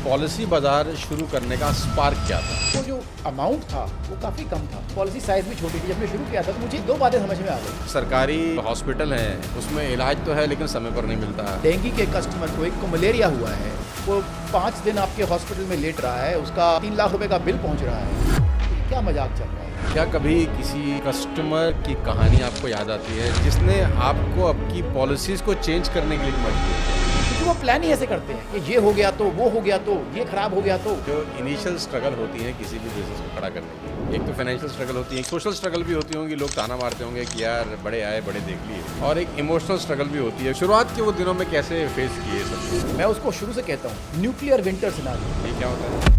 Policy बाजार शुरू करने का स्पार्क क्या था? वो जो अमाउंट था वो काफ़ी कम था, पॉलिसी साइज भी छोटी थी। जब मैं शुरू किया था तो मुझे दो बातें समझ में आ गई। सरकारी हॉस्पिटल है, उसमें इलाज तो है लेकिन समय पर नहीं मिलता। डेंगू के कस्टमर को, एक को मलेरिया हुआ है, वो 5 दिन आपके हॉस्पिटल में लेट रहा है, उसका 3 लाख रुपए का बिल पहुंच रहा है। क्या मजाक चल रहा है? क्या कभी किसी कस्टमर की कहानी आपको याद आती है जिसने आपको आपकी पॉलिसीज को चेंज करने के लिए मजबूर किया? क्योंकि वो प्लान ही ऐसे करते हैं कि ये हो गया तो वो हो गया तो ये खराब हो गया तो। जो इनिशियल स्ट्रगल होती है किसी भी बिजनेस को खड़ा करने की, एक तो फाइनेंशियल स्ट्रगल होती है, एक सोशल स्ट्रगल भी होती होंगी, लोग ताना मारते होंगे कि यार बड़े आए बड़े देख लिए, और एक इमोशनल स्ट्रगल भी होती है। शुरुआत के वो दिनों में कैसे फेस किए सब? मैं उसको शुरू से कहता हूँ न्यूक्लियर विंटर सिनेरियो। ये क्या होता है?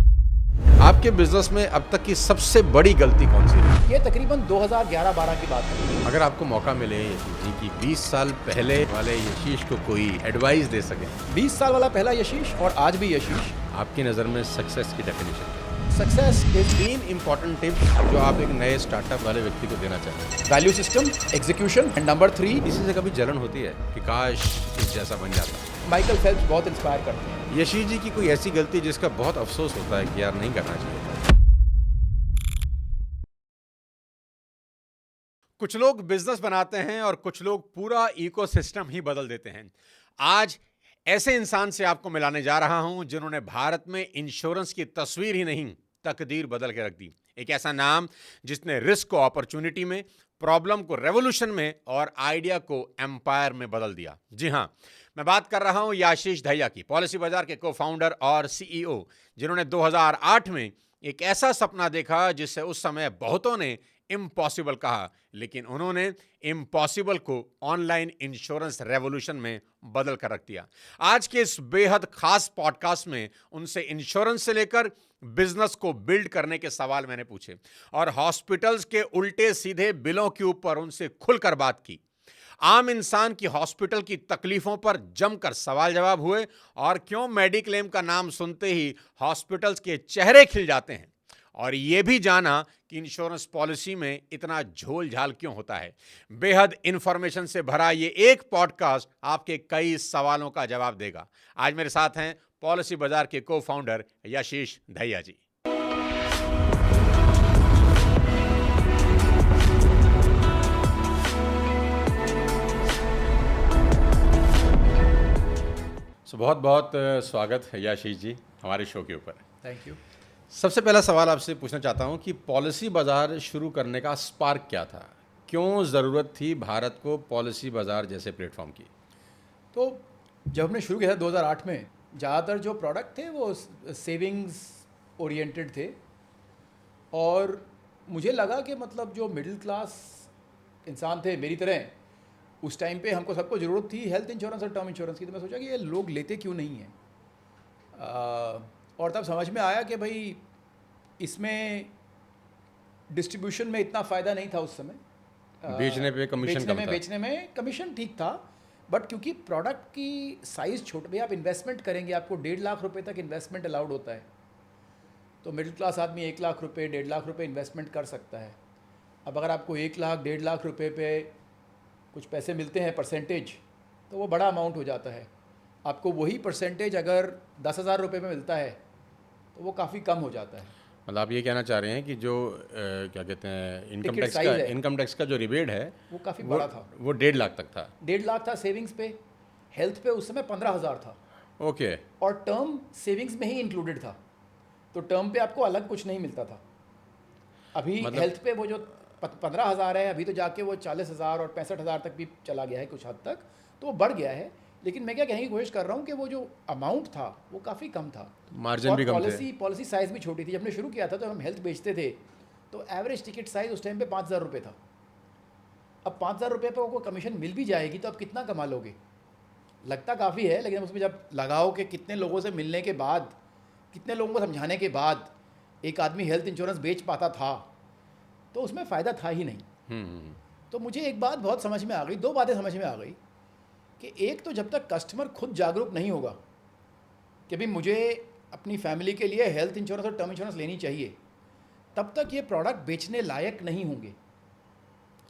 आपके बिजनेस में अब तक की सबसे बड़ी गलती कौन सी है? ये तकरीबन 2011-12 की बात है। अगर आपको मौका मिले यशीश जी की 20 साल पहले वाले यशीश को कोई एडवाइस दे सके, 20 साल वाला पहला यशीश और आज भी यशीश, आपकी नज़र में सक्सेस की डेफिनेशन क्या है? सक्सेस इज 3 इंपॉर्टेंट टिप्स जो आप एक नए स्टार्टअप वाले व्यक्ति को देना चाहते हैं। Value system, execution and number 3 इसी से कभी जलन होती है कि काश इस जैसा बन जाता। माइकल फेल्प्स बहुत इंस्पायर करते हैं। यशीश जी की कोई ऐसी गलती जिसका बहुत अफसोस होता है कि यार नहीं करना चाहिए था? कुछ लोग बिजनेस बनाते हैं और कुछ लोग पूरा इकोसिस्टम ही बदल देते हैं। आज ऐसे इंसान से आपको मिलाने जा रहा हूं जिन्होंने भारत में इंश्योरेंस की तस्वीर ही नहीं, तकदीर बदल के रख दी। एक ऐसा नाम जिसने रिस्क को अपॉर्चुनिटी में, प्रॉब्लम को रेवोल्यूशन में और आइडिया को एम्पायर में बदल दिया। जी हां, मैं बात कर रहा हूं याशीष दहिया की, पॉलिसी बाजार के को फाउंडर और सीईओ, जिन्होंने 2008 में एक ऐसा सपना देखा जिससे उस समय बहुतों ने इम्पॉसिबल कहा, लेकिन उन्होंने इम्पॉसिबल को ऑनलाइन इंश्योरेंस रेवोल्यूशन में बदल कर रख दिया। आज के इस बेहद खास पॉडकास्ट में उनसे इंश्योरेंस से लेकर बिजनेस को बिल्ड करने के सवाल मैंने पूछे और हॉस्पिटल्स के उल्टे सीधे बिलों के ऊपर उनसे खुलकर बात की। आम इंसान की हॉस्पिटल की तकलीफों पर जमकर सवाल जवाब हुए और क्यों मेडिक्लेम का नाम सुनते ही हॉस्पिटल्स के चेहरे खिल जाते हैं, और यह भी जाना कि इंश्योरेंस पॉलिसी में इतना झोल झाल क्यों होता है। बेहद इंफॉर्मेशन से भरा ये एक पॉडकास्ट आपके कई सवालों का जवाब देगा। आज मेरे साथ हैं पॉलिसी बाजार के को फाउंडर यशीश दहिया जी। बहुत बहुत स्वागत है यशीश जी हमारे शो के ऊपर। Thank you. सबसे पहला सवाल आपसे पूछना चाहता हूं कि पॉलिसी बाजार शुरू करने का स्पार्क क्या था? क्यों ज़रूरत थी भारत को पॉलिसी बाजार जैसे प्लेटफॉर्म की? तो जब हमने शुरू किया था 2008 में, ज़्यादातर जो प्रोडक्ट थे वो सेविंग्स ओरिएंटेड थे, और मुझे लगा कि मतलब जो मिडिल क्लास इंसान थे मेरी तरह, उस टाइम पे हमको सबको ज़रूरत थी हेल्थ इंश्योरेंस और टर्म इंश्योरेंस की। तो मैं सोचा कि ये लोग लेते क्यों नहीं हैं, और तब समझ में आया कि भाई इसमें डिस्ट्रीब्यूशन में इतना फ़ायदा नहीं था उस समय। बेचने पे कमीशन कम था। बेचने में कमीशन ठीक था, बट क्योंकि प्रोडक्ट की साइज़ छोटी, भाई आप इन्वेस्टमेंट करेंगे, आपको 1.5 लाख रुपए तक इन्वेस्टमेंट अलाउड होता है, तो मिडिल क्लास आदमी 1 लाख रुपए 1.5 लाख रुपए इन्वेस्टमेंट कर सकता है। अब अगर आपको 1 लाख 1.5 लाख रुपए पे कुछ पैसे मिलते हैं परसेंटेज, तो वो बड़ा अमाउंट हो जाता है। आपको वही परसेंटेज अगर 10,000 रुपये में मिलता है तो वो काफ़ी कम हो जाता है। मतलब आप ये कहना चाह रहे हैं कि जो क्या कहते हैं इनकम टैक्स का जो रिबेट है वो काफ़ी बड़ा था। वो 1.5 लाख तक था। 1.5 लाख था सेविंग्स पे, हेल्थ पे उस समय 15,000 था। ओके। और टर्म सेविंग्स में ही इंक्लूडेड था, तो टर्म पे आपको अलग कुछ नहीं मिलता था। अभी मतलब हेल्थ पे वो जो 15,000 है, अभी तो जाके वो 40,000 और 65,000 तक भी चला गया है कुछ हद तक, तो वो बढ़ गया है। लेकिन मैं क्या कहने की कोशिश कर रहा हूँ कि वो जो अमाउंट था वो काफ़ी कम था, मार्जिन भी कम थे, पॉलिसी साइज़ भी छोटी थी। जब हमने शुरू किया था तो हम हेल्थ बेचते थे तो एवरेज टिकट साइज़ उस टाइम पे 5,000 रुपये था। अब 5,000 रुपये पर कोई कमीशन मिल भी जाएगी तो आप कितना कमा लोगे? लगता काफ़ी है, लेकिन उसमें जब लगाओ कि कितने लोगों से मिलने के बाद, कितने लोगों को समझाने के बाद एक आदमी हेल्थ इंश्योरेंस बेच पाता था, तो उसमें फ़ायदा था ही नहीं। तो मुझे एक बात बहुत समझ में आ गई, 2 बातें समझ में आ गई कि एक तो जब तक कस्टमर खुद जागरूक नहीं होगा कि भाई मुझे अपनी फैमिली के लिए हेल्थ इंश्योरेंस और टर्म इंश्योरेंस लेनी चाहिए, तब तक ये प्रोडक्ट बेचने लायक नहीं होंगे।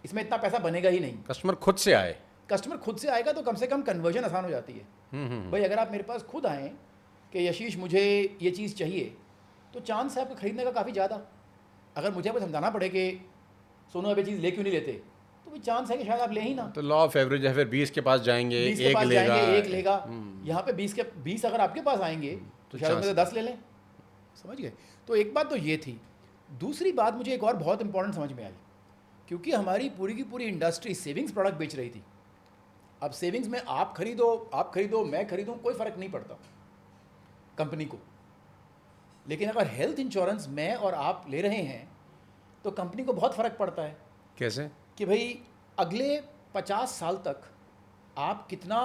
इसमें इतना पैसा बनेगा ही नहीं। कस्टमर खुद से आए, कस्टमर खुद से आएगा तो कम से कम कन्वर्जन आसान हो जाती है। भाई अगर आप मेरे पास खुद आएँ कि यशीश मुझे ये चीज़ चाहिए, तो चांस है आपको ख़रीदने का काफ़ी ज़्यादा। अगर मुझे आपको समझाना पड़े कि सोनू अब ये चीज़ ले क्यों नहीं लेते, तो भी चांस है कि शायद आप ले ही ना। तो लॉ ऑफ एवरेज है, फिर 20 के पास जाएंगे, 20 के एक पास लेगा, जाएंगे, एक लेगा। यहाँ पे 20 अगर आपके पास आएंगे तो शायद चांस उनमें से 10 ले लें। समझ गए? तो एक बात तो ये थी। दूसरी बात मुझे एक और बहुत इंपॉर्टेंट समझ में आई, क्योंकि हमारी पूरी की पूरी इंडस्ट्री सेविंग्स प्रोडक्ट बेच रही थी। अब सेविंग्स में आप खरीदो मैं खरीदूँ, कोई फ़र्क नहीं पड़ता कंपनी को। लेकिन अगर हेल्थ इंश्योरेंस मैं और आप ले रहे हैं तो कंपनी को बहुत फ़र्क पड़ता है। कैसे? कि भाई अगले 50 साल तक आप कितना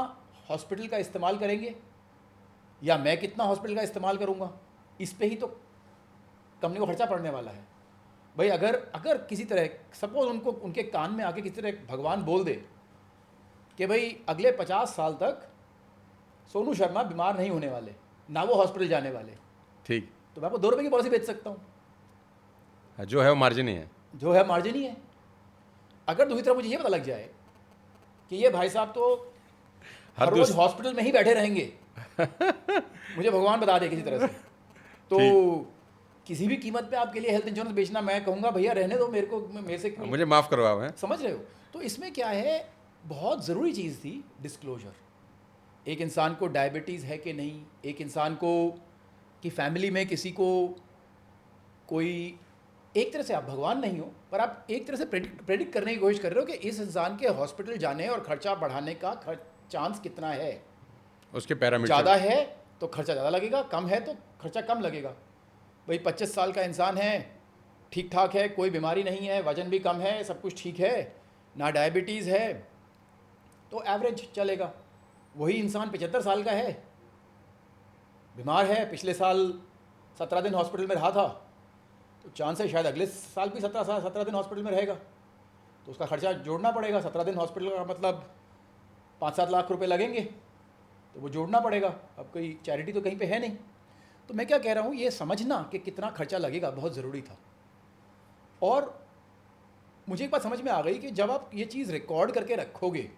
हॉस्पिटल का इस्तेमाल करेंगे या मैं कितना हॉस्पिटल का इस्तेमाल करूँगा, इस पे ही तो कंपनी को खर्चा पड़ने वाला है। भाई अगर किसी तरह सपोज उनको उनके कान में आके किसी तरह भगवान बोल दे कि भाई अगले 50 साल तक सोनू शर्मा बीमार नहीं होने वाले, ना वो हॉस्पिटल जाने वाले, ठीक, तो मैं आपको 2 रुपये की पॉलिसी बेच सकता हूँ। जो है वो मार्जिन ही है। जो है मार्जिन ही है। अगर दूसरी तरफ मुझे ये पता लग जाए कि ये भाई साहब तो हर रोज हॉस्पिटल में ही बैठे रहेंगे मुझे भगवान बता दे किसी तरह से, तो किसी भी कीमत पे आपके लिए हेल्थ इंश्योरेंस बेचना, मैं कहूँगा भैया रहने दो, मेरे से मुझे माफ़ करो आप, हैं? समझ रहे हो? तो इसमें क्या है, बहुत ज़रूरी चीज़ थी डिस्क्लोजर। एक इंसान को डायबिटीज़ है कि नहीं, एक इंसान को कि फैमिली में किसी को कोई, एक तरह से आप भगवान नहीं हो पर आप एक तरह से प्रेडिक्ट करने की कोशिश कर रहे हो कि इस इंसान के हॉस्पिटल जाने और खर्चा बढ़ाने का चांस कितना है। उसके पैरामीटर ज़्यादा है तो खर्चा ज़्यादा लगेगा, कम है तो खर्चा कम लगेगा। भाई 25 साल का इंसान है, ठीक ठाक है, कोई बीमारी नहीं है, वज़न भी कम है, सब कुछ ठीक है, ना डायबिटीज़ है, तो एवरेज चलेगा। वही इंसान 75 साल का है, बीमार है, पिछले साल 17 दिन हॉस्पिटल में रहा था, तो चांस है शायद अगले साल भी 17 दिन हॉस्पिटल में रहेगा, तो उसका खर्चा जोड़ना पड़ेगा। 17 दिन हॉस्पिटल का मतलब 5-7 लाख रुपए लगेंगे, तो वो जोड़ना पड़ेगा। अब कोई चैरिटी तो कहीं पे है नहीं। तो मैं क्या कह रहा हूँ, ये समझना कि कितना खर्चा लगेगा बहुत ज़रूरी था। और मुझे एक बात समझ में आ गई कि जब आप ये चीज़ रिकॉर्ड करके रखोगे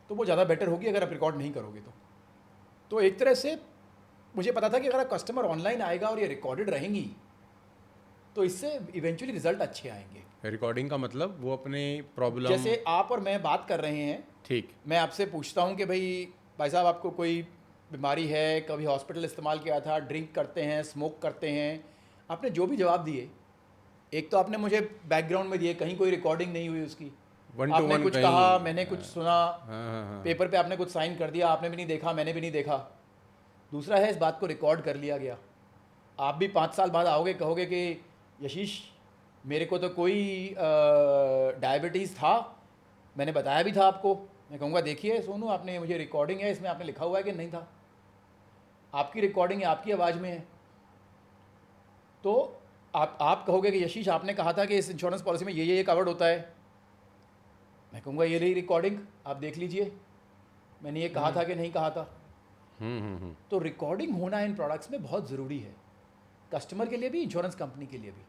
तो वो ज़्यादा बेटर होगी अगर आप रिकॉर्ड नहीं करोगे तो एक तरह से मुझे पता था कि अगर कस्टमर ऑनलाइन आएगा और ये रिकॉर्डेड रहेंगी तो इससे इवेंचुअली रिजल्ट अच्छे आएंगे। रिकॉर्डिंग का मतलब वो अपने प्रॉब्लम, जैसे आप और मैं बात कर रहे हैं, ठीक, मैं मैं आपसे पूछता हूँ कि भाई साहब आपको कोई बीमारी है, कभी हॉस्पिटल इस्तेमाल किया था, ड्रिंक करते हैं, स्मोक करते हैं, आपने जो भी जवाब दिए, एक तो आपने मुझे बैकग्राउंड में दिए, कहीं कोई रिकॉर्डिंग नहीं हुई उसकी, आपने कुछ कहा, मैंने कुछ सुना, पेपर पे आपने कुछ साइन कर दिया, आपने भी नहीं देखा, मैंने भी नहीं देखा। दूसरा है इस बात को रिकॉर्ड कर लिया गया। आप भी 5 साल बाद आओगे, कहोगे कि यशीश मेरे को तो कोई डायबिटीज़ था, मैंने बताया भी था आपको। मैं कहूँगा देखिए सोनू, आपने मुझे रिकॉर्डिंग है, इसमें आपने लिखा हुआ है कि नहीं था, आपकी रिकॉर्डिंग है, आपकी आवाज़ में है। तो आप कहोगे कि यशीश आपने कहा था कि इस इंश्योरेंस पॉलिसी में ये कवर्ड होता है। मैं कहूँगा ये रही रिकॉर्डिंग, आप देख लीजिए, मैंने ये कहा था कि नहीं कहा था। तो रिकॉर्डिंग होना इन प्रोडक्ट्स में बहुत ज़रूरी है, कस्टमर के लिए भी, इंश्योरेंस कंपनी के लिए भी।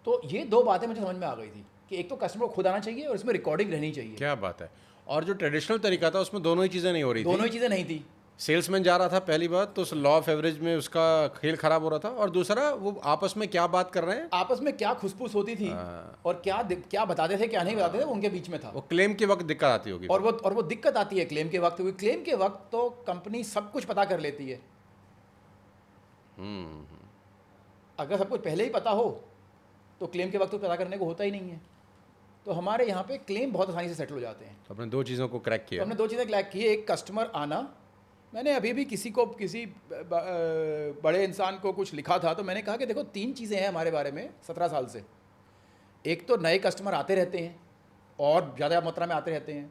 तो ये 2 बातें मुझे समझ में आ गई थी कि एक तो कस्टमर को खुद आना चाहिए और इसमें रिकॉर्डिंग रहनी चाहिए। क्या बात है। और जो ट्रेडिशनल तरीका था उसमें दोनों ही चीज़ें नहीं हो रही थी। दोनों ही चीज़ें नहीं थी। सेल्समैन जा रहा था पहली बात तो उस लॉ ऑफ एवरेज में उसका खेल खराब हो रहा था, और दूसरा वो आपस में क्या बात कर रहे हैं, आपस में क्या खुसफुस होती थी और क्या बताते थे, क्या नहीं बताते थे, वो उनके बीच में था। वो क्लेम के वक्त दिक्कत आती होगी, और वो दिक्कत आती है क्लेम के वक्त, क्योंकि क्लेम के वक्त तो कंपनी सब कुछ पता कर लेती है। अगर सब कुछ पहले ही पता हो तो क्लेम के वक्त तो पता करने को होता ही नहीं है। तो हमारे यहाँ पे क्लेम बहुत आसानी से सेटल हो जाते हैं। तो आपने 2 चीज़ों को क्रैक किया। तो हमने 2 चीज़ें क्रैक की। एक कस्टमर आना, मैंने अभी भी किसी बड़े इंसान को कुछ लिखा था, तो मैंने कहा कि देखो 3 चीज़ें हैं हमारे बारे में 17 साल से। एक तो नए कस्टमर आते रहते हैं और ज़्यादा मात्रा में आते रहते हैं।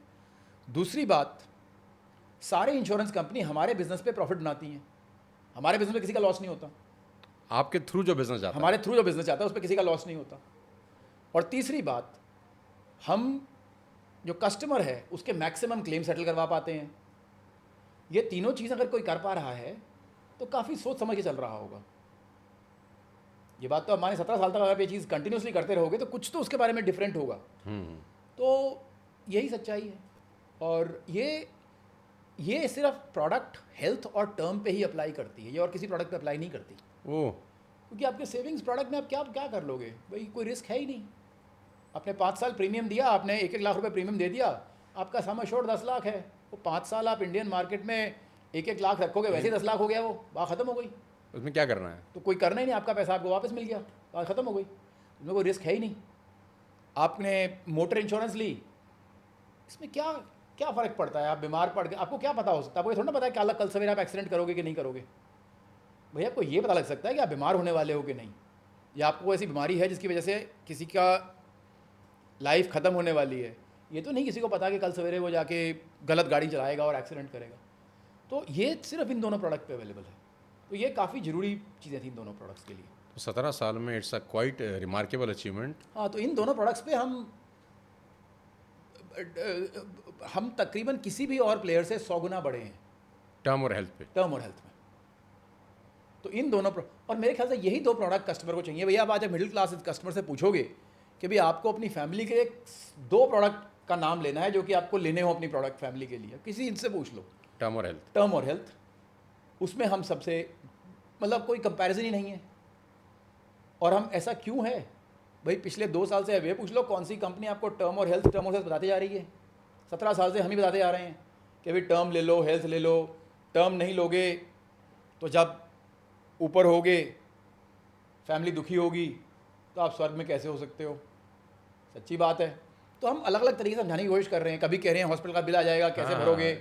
दूसरी बात, सारे इंश्योरेंस कंपनी हमारे बिजनेस पे प्रॉफिट बनाती हैं, हमारे बिजनेस में किसी का लॉस नहीं होता। आपके थ्रू जो बिजनेस जाता है, हमारे थ्रू जो बिजनेस जाता है उस पर किसी का लॉस नहीं होता। और तीसरी बात, हम जो कस्टमर है उसके मैक्सिमम क्लेम सेटल करवा पाते हैं। ये तीनों चीज़ अगर कोई कर पा रहा है तो काफ़ी सोच समझ के चल रहा होगा। ये बात तो हमारे 17 साल तक अगर ये चीज़ कंटिन्यूसली करते रहोगे तो कुछ तो उसके बारे में डिफरेंट होगा। तो यही सच्चाई है। और ये ये सिर्फ प्रोडक्ट हेल्थ और टर्म पे ही अप्लाई करती है, ये और किसी प्रोडक्ट पे अप्लाई नहीं करती। ओह, क्योंकि आपके सेविंग्स प्रोडक्ट में आप क्या क्या कर लोगे भाई, कोई रिस्क है ही नहीं। आपने 5 साल प्रीमियम दिया, आपने 1-1 लाख रुपए प्रीमियम दे दिया, आपका सम एश्योर्ड 10 लाख है। वो 5 साल आप इंडियन मार्केट में 1-1 लाख रखोगे, वैसे ही 10 लाख हो गया, वो बात ख़त्म हो गई। उसमें क्या करना है? तो कोई करना ही नहीं, आपका पैसा आपको वापस मिल गया, बात ख़त्म हो गई, उसमें कोई रिस्क है ही नहीं। आपने मोटर इंश्योरेंस ली, इसमें क्या क्या फ़र्क पड़ता है? आप बीमार पड़ गए, आपको क्या पता हो सकता है? आपको ये थोड़ा ना पता है कि कल सवेरे आप एक्सीडेंट करोगे कि नहीं करोगे। भैया आपको ये पता लग सकता है कि आप बीमार होने वाले हो कि नहीं, या आपको ऐसी बीमारी है जिसकी वजह से किसी का लाइफ ख़त्म होने वाली है। ये तो नहीं किसी को पता कि कल सवेरे वो जाके गलत गाड़ी चलाएगा और एक्सीडेंट करेगा। तो ये सिर्फ इन दोनों प्रोडक्ट पे अवेलेबल है। तो ये काफ़ी ज़रूरी चीज़ें थी इन दोनों प्रोडक्ट्स के लिए। तो 17 साल में it's a quite remarkable achievement. हाँ, तो इन दोनों प्रोडक्ट्स पे हम तकरीबन किसी भी और प्लेयर से 100 गुना बड़े हैं टर्म और हेल्थ पे। टर्म और हेल्थ में। तो इन दोनों और मेरे ख्याल से यही 2 प्रोडक्ट कस्टमर को चाहिए। भैया आप आज मिडिल क्लास कस्टमर से पूछोगे कि भाई आपको अपनी फैमिली के 2 प्रोडक्ट का नाम लेना है जो कि आपको लेने हो अपनी प्रोडक्ट फैमिली के लिए, किसी इनसे पूछ लो, टर्म और हेल्थ। टर्म और हेल्थ, उसमें हम सबसे मतलब कोई कंपैरिजन ही नहीं है। और हम ऐसा क्यों है भाई, पिछले 2 साल से वे पूछ लो कौन सी कंपनी आपको टर्म और हेल्थ बताती जा रही है। 17 साल से हम ही बताते जा रहे हैं कि भाई टर्म ले लो, हेल्थ ले लो। टर्म नहीं लोगे तो जब ऊपर होगे, फैमिली दुखी होगी, तो आप स्वर्ग में कैसे हो सकते हो? सच्ची बात है। तो हम अलग अलग तरीके से समझाने की कोशिश कर रहे हैं। कभी कह रहे हैं हॉस्पिटल का बिल आ जाएगा, कैसे भरोगे,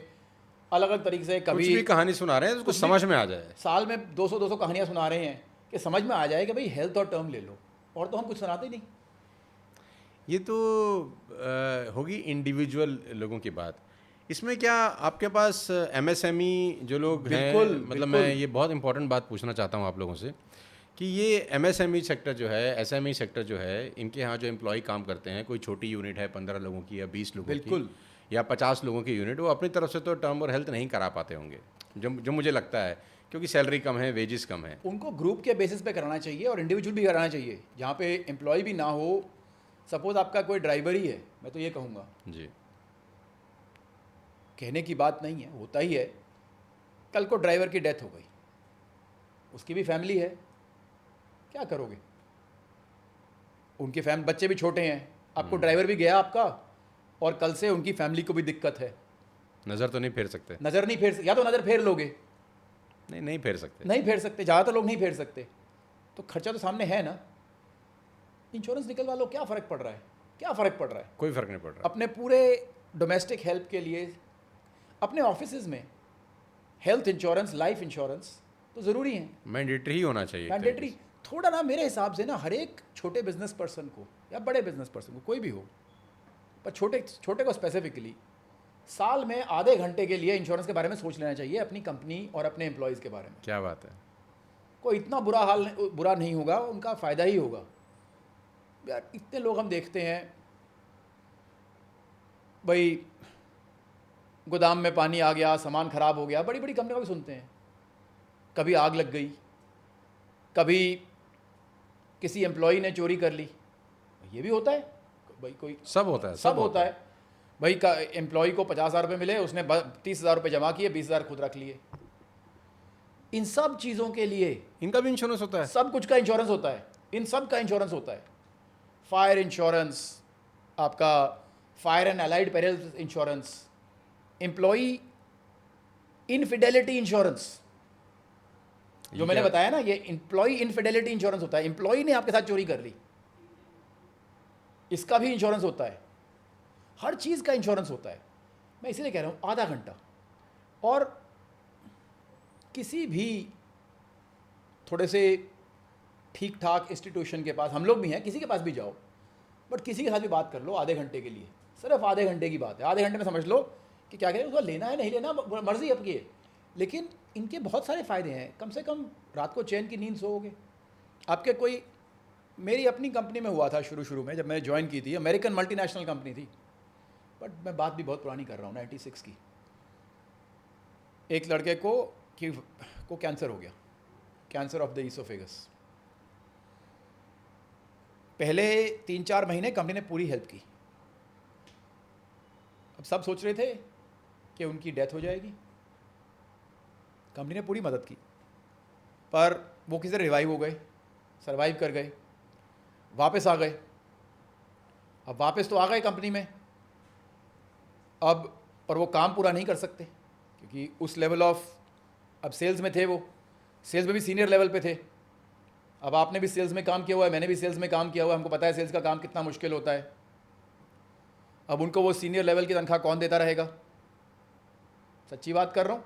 अलग अलग तरीके से। कभी कुछ भी कहानी सुना रहे हैं उसको समझ में आ जाए। साल में 200 कहानियाँ सुना रहे हैं कि समझ में आ जाए कि भाई हेल्थ और टर्म ले लो, और तो हम कुछ सुनाते ही नहीं। ये तो होगी इंडिविजुअल लोगों की बात। इसमें क्या आपके पास एमएसएमई जो लोग हैं, मतलब मैं ये बहुत इंपॉर्टेंट बात पूछना चाहता हूँ आप लोगों से कि ये एमएसएमई सेक्टर जो है, एसएमई सेक्टर जो है, इनके यहाँ जो एम्प्लॉय काम करते हैं, कोई छोटी यूनिट है 15 लोगों की या 20 लोगों की या 50 लोगों की यूनिट, वो अपनी तरफ से तो टर्म और हेल्थ नहीं करा पाते होंगे, जो मुझे लगता है, क्योंकि सैलरी कम है, वेजेस कम है। उनको ग्रुप के बेसिस पे कराना चाहिए और इंडिविजुअल भी कराना चाहिए, जहाँ पे एम्प्लॉय भी ना हो। सपोज आपका कोई ड्राइवर ही है, मैं तो ये कहूँगा जी, कहने की बात नहीं है, होता ही है। कल को ड्राइवर की डेथ हो गई, उसकी भी फैमिली है, क्या करोगे? उनके बच्चे भी छोटे हैं, आपको ड्राइवर भी गया आपका, और कल से उनकी फैमिली को भी दिक्कत है। नज़र तो नहीं फेर सकते। नज़र नहीं फेर, या तो नज़र फेर लोगे, नहीं फेर सकते, नहीं फेर सकते, ज़्यादातर लोग नहीं फेर सकते। तो खर्चा तो सामने है ना। इंश्योरेंस निकलवा लो, क्या फ़र्क पड़ रहा है? क्या फ़र्क पड़ रहा है? कोई फ़र्क नहीं पड़ रहा। अपने पूरे डोमेस्टिक हेल्प के लिए अपने ऑफिसेज में हेल्थ इंश्योरेंस, लाइफ इंश्योरेंस तो ज़रूरी है, मैंडेटरी ही होना चाहिए। मैंडेटरी। थोड़ा ना मेरे हिसाब से ना हर एक छोटे बिजनेस पर्सन को या बड़े बिजनेस पर्सन को, कोई भी हो, पर छोटे को स्पेसिफिकली साल में आधे घंटे के लिए इंश्योरेंस के बारे में सोच लेना चाहिए, अपनी कंपनी और अपने एम्प्लॉयज़ के बारे में। क्या बात है। कोई इतना बुरा नहीं होगा, उनका फ़ायदा ही होगा। यार इतने लोग हम देखते हैं भाई, गोदाम में पानी आ गया, सामान ख़राब हो गया, बड़ी बड़ी कंपनियों का भी सुनते हैं, कभी आग लग गई, कभी किसी एम्प्लॉई ने चोरी कर ली, ये भी होता है भाई। कोई सब होता है, सब होता है भाई। का एम्प्लॉई को 50,000 रुपये मिले, उसने 30,000 रुपये जमा किए, 20,000 खुद रख लिए। इन सब चीज़ों के लिए इनका भी इंश्योरेंस होता है, सब कुछ का इंश्योरेंस होता है, इन सब का इंश्योरेंस होता है। फायर इंश्योरेंस, आपका fire and allied perils insurance, employee infidelity insurance जो मैंने बताया ना, ये एम्प्लॉई इनफिडेलिटी इंश्योरेंस होता है। एम्प्लॉई ने आपके साथ चोरी कर ली, इसका भी इंश्योरेंस होता है। हर चीज़ का इंश्योरेंस होता है। मैं इसीलिए कह रहा हूँ आधा घंटा, और किसी भी थोड़े से ठीक ठाक इंस्टीट्यूशन के पास, हम लोग भी हैं, किसी के पास भी जाओ, बट किसी के साथ भी बात कर लो आधे घंटे के लिए, सिर्फ आधे घंटे की बात है। आधे घंटे में समझ लो कि क्या करें, उसको लेना है नहीं लेना मर्जी आपकी है, लेकिन इनके बहुत सारे फ़ायदे हैं। कम से कम रात को चैन की नींद सोओगे। आपके कोई, मेरी अपनी कंपनी में हुआ था शुरू में, जब मैंने ज्वाइन की थी, अमेरिकन मल्टीनेशनल कंपनी थी, बट मैं बात भी बहुत पुरानी कर रहा हूँ, 96 की। एक लड़के को कैंसर हो गया, कैंसर ऑफ द ईसोफेगस। पहले 3-4 महीने कंपनी ने पूरी हेल्प की। अब सब सोच रहे थे कि उनकी डेथ हो जाएगी। कंपनी ने पूरी मदद की, पर वो किसी तरह रिवाइव हो गए, सर्वाइव कर गए, वापस आ गए। अब वापस तो आ गए कंपनी में, अब पर वो काम पूरा नहीं कर सकते क्योंकि उस लेवल ऑफ, अब सेल्स में थे, वो सेल्स में भी सीनियर लेवल पे थे। अब आपने भी सेल्स में काम किया हुआ है, मैंने भी सेल्स में काम किया हुआ है, हमको पता है सेल्स का काम कितना मुश्किल होता है। अब उनको वो सीनियर लेवल की तनख्वाह कौन देता रहेगा? सच्ची बात कर रहा हूँ,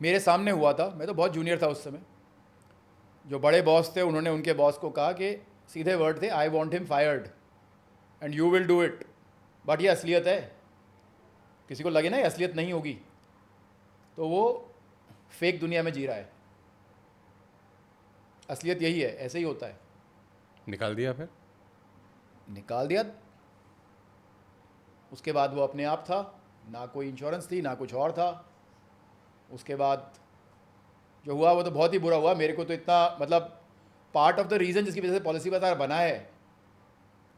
मेरे सामने हुआ था, मैं तो बहुत जूनियर था उस समय। जो बड़े बॉस थे उन्होंने उनके बॉस को कहा कि सीधे वर्ड थे, I want him fired and you will do it. But ये असलियत है, किसी को लगे ना ये असलियत नहीं होगी तो वो फेक दुनिया में जी रहा है। असलियत यही है, ऐसे ही होता है। निकाल दिया? फिर निकाल दिया। उसके बाद वो अपने आप था, ना कोई इंश्योरेंस थी ना कुछ और था। उसके बाद जो हुआ वो तो बहुत ही बुरा हुआ। मेरे को तो इतना, मतलब पार्ट ऑफ द रीज़न जिसकी वजह से पॉलिसी बाजार बना है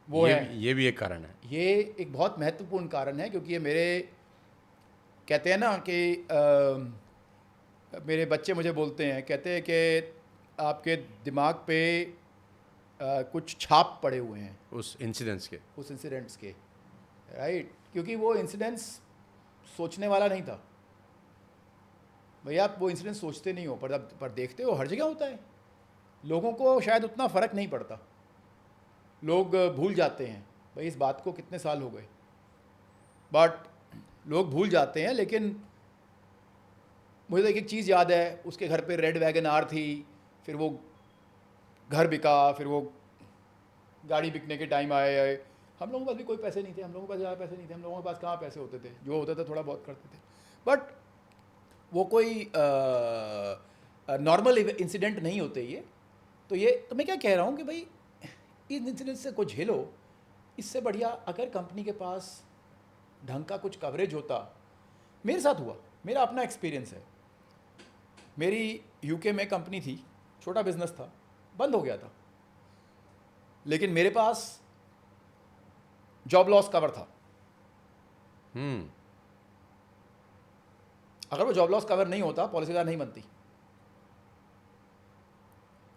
वो ये भी एक कारण है। ये एक बहुत महत्वपूर्ण कारण है, क्योंकि ये मेरे, कहते हैं ना कि मेरे बच्चे मुझे बोलते हैं, कहते हैं कि आपके दिमाग पे कुछ छाप पड़े हुए हैं उस इंसिडेंट्स के, राइट। क्योंकि वो इंसिडेंट्स सोचने वाला नहीं था भैया, आप वो इंसिडेंट सोचते नहीं हो, पर देखते हो हर जगह होता है। लोगों को शायद उतना फ़र्क नहीं पड़ता, लोग भूल जाते हैं भाई इस बात को कितने साल हो गए, बट लोग भूल जाते हैं। लेकिन मुझे तो एक चीज़ याद है, उसके घर पे रेड वैगन आर थी, फिर वो घर बिका, फिर वो गाड़ी बिकने के टाइम आए। हम लोगों के पास भी कोई पैसे नहीं थे, हम लोगों के पास ज़्यादा पैसे नहीं थे, हम लोगों के पास कहाँ पैसे होते थे, जो होता था थोड़ा बहुत करते थे। बट वो कोई नॉर्मल इंसिडेंट नहीं होते ये। तो मैं क्या कह रहा हूँ कि भाई इस इंसिडेंट से को झेलो, इससे बढ़िया अगर कंपनी के पास ढंग का कुछ कवरेज होता। मेरे साथ हुआ, मेरा अपना एक्सपीरियंस है। मेरी यूके में कंपनी थी, छोटा बिजनेस था, बंद हो गया था, लेकिन मेरे पास जॉब लॉस कवर था। अगर वो जॉब लॉस कवर नहीं होता पॉलिसीबाजार नहीं बनती,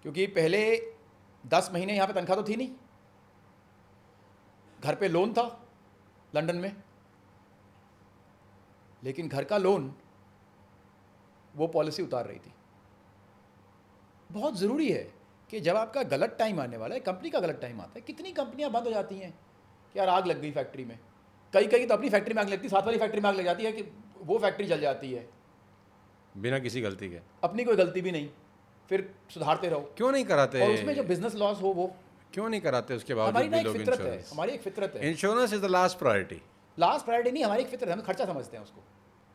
क्योंकि पहले 10 महीने यहाँ पे तनख्वाह तो थी नहीं, घर पे लोन था लंदन में, लेकिन घर का लोन वो पॉलिसी उतार रही थी। बहुत ज़रूरी है कि जब आपका गलत टाइम आने वाला है, कंपनी का गलत टाइम आता है, कितनी कंपनियां बंद हो जाती हैं कि यार आग लग गई फैक्ट्री में, कई तो अपनी फैक्ट्री में आग लगती है, साथ वाली फैक्ट्री में आग लग जाती है कि वो फैक्ट्री जल जाती है बिना किसी गलती के, अपनी कोई गलती भी नहीं, फिर सुधारते रहो। क्यों नहीं कराते? और उसमें जो बिजनेस लॉस हो वो क्यों नहीं कराते? उसके बावजूद हमारी ना भी एक लोग फितरत है, इंश्योरेंस, हमारी एक फितरत है। Insurance is the last priority. Last priority नहीं, हमारी एक फितरत है, हम खर्चा समझते हैं उसको।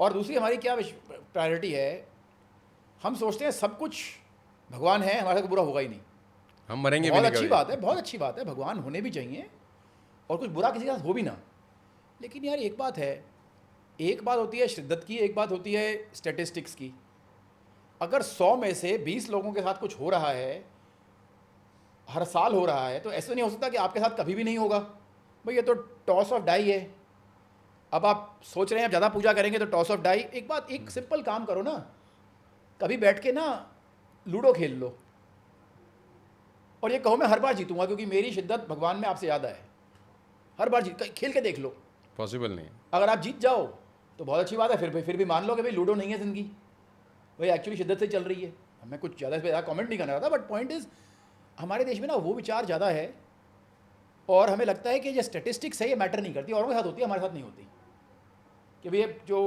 और दूसरी हमारी क्या प्रायोरिटी है, हम सोचते हैं सब कुछ भगवान है, हमारे साथ बुरा होगा ही नहीं, हम मरेंगे भी बहुत नहीं अच्छी कभी। बात है, बहुत अच्छी बात है, भगवान होने भी चाहिए और कुछ बुरा किसी के साथ हो भी ना। लेकिन यार एक बात है, एक बात होती है शिद्दत की, एक बात होती है स्टैटिस्टिक्स की। अगर 100 में से 20 लोगों के साथ कुछ हो रहा है, हर साल हो रहा है, तो ऐसा नहीं हो सकता कि आपके साथ कभी भी नहीं होगा। भाई ये तो टॉस ऑफ डाई है। अब आप सोच रहे हैं आप ज़्यादा पूजा करेंगे तो टॉस ऑफ डाई। एक बात, एक सिंपल काम करो ना, कभी बैठ के ना लूडो खेल लो और ये कहो मैं हर बार जीतूंगा क्योंकि मेरी शिद्दत भगवान में आपसे ज़्यादा है। हर बार खेल के देख लो, पॉसिबल नहीं है। अगर आप जीत जाओ तो बहुत अच्छी बात है, फिर भी मान लो कि भाई लूडो नहीं है ज़िंदगी, भाई एक्चुअली शिद्दत से चल रही है। मैं कुछ ज़्यादा इस पर ज़्यादा कॉमेंट नहीं करना चाहता, बट पॉइंट इज़ हमारे देश में ना वो विचार ज़्यादा है और हमें लगता है कि ये स्टेटिस्टिक्स है, ये मैटर नहीं करती, औरों के साथ होती है, हमारे साथ नहीं होती। कि भैया जो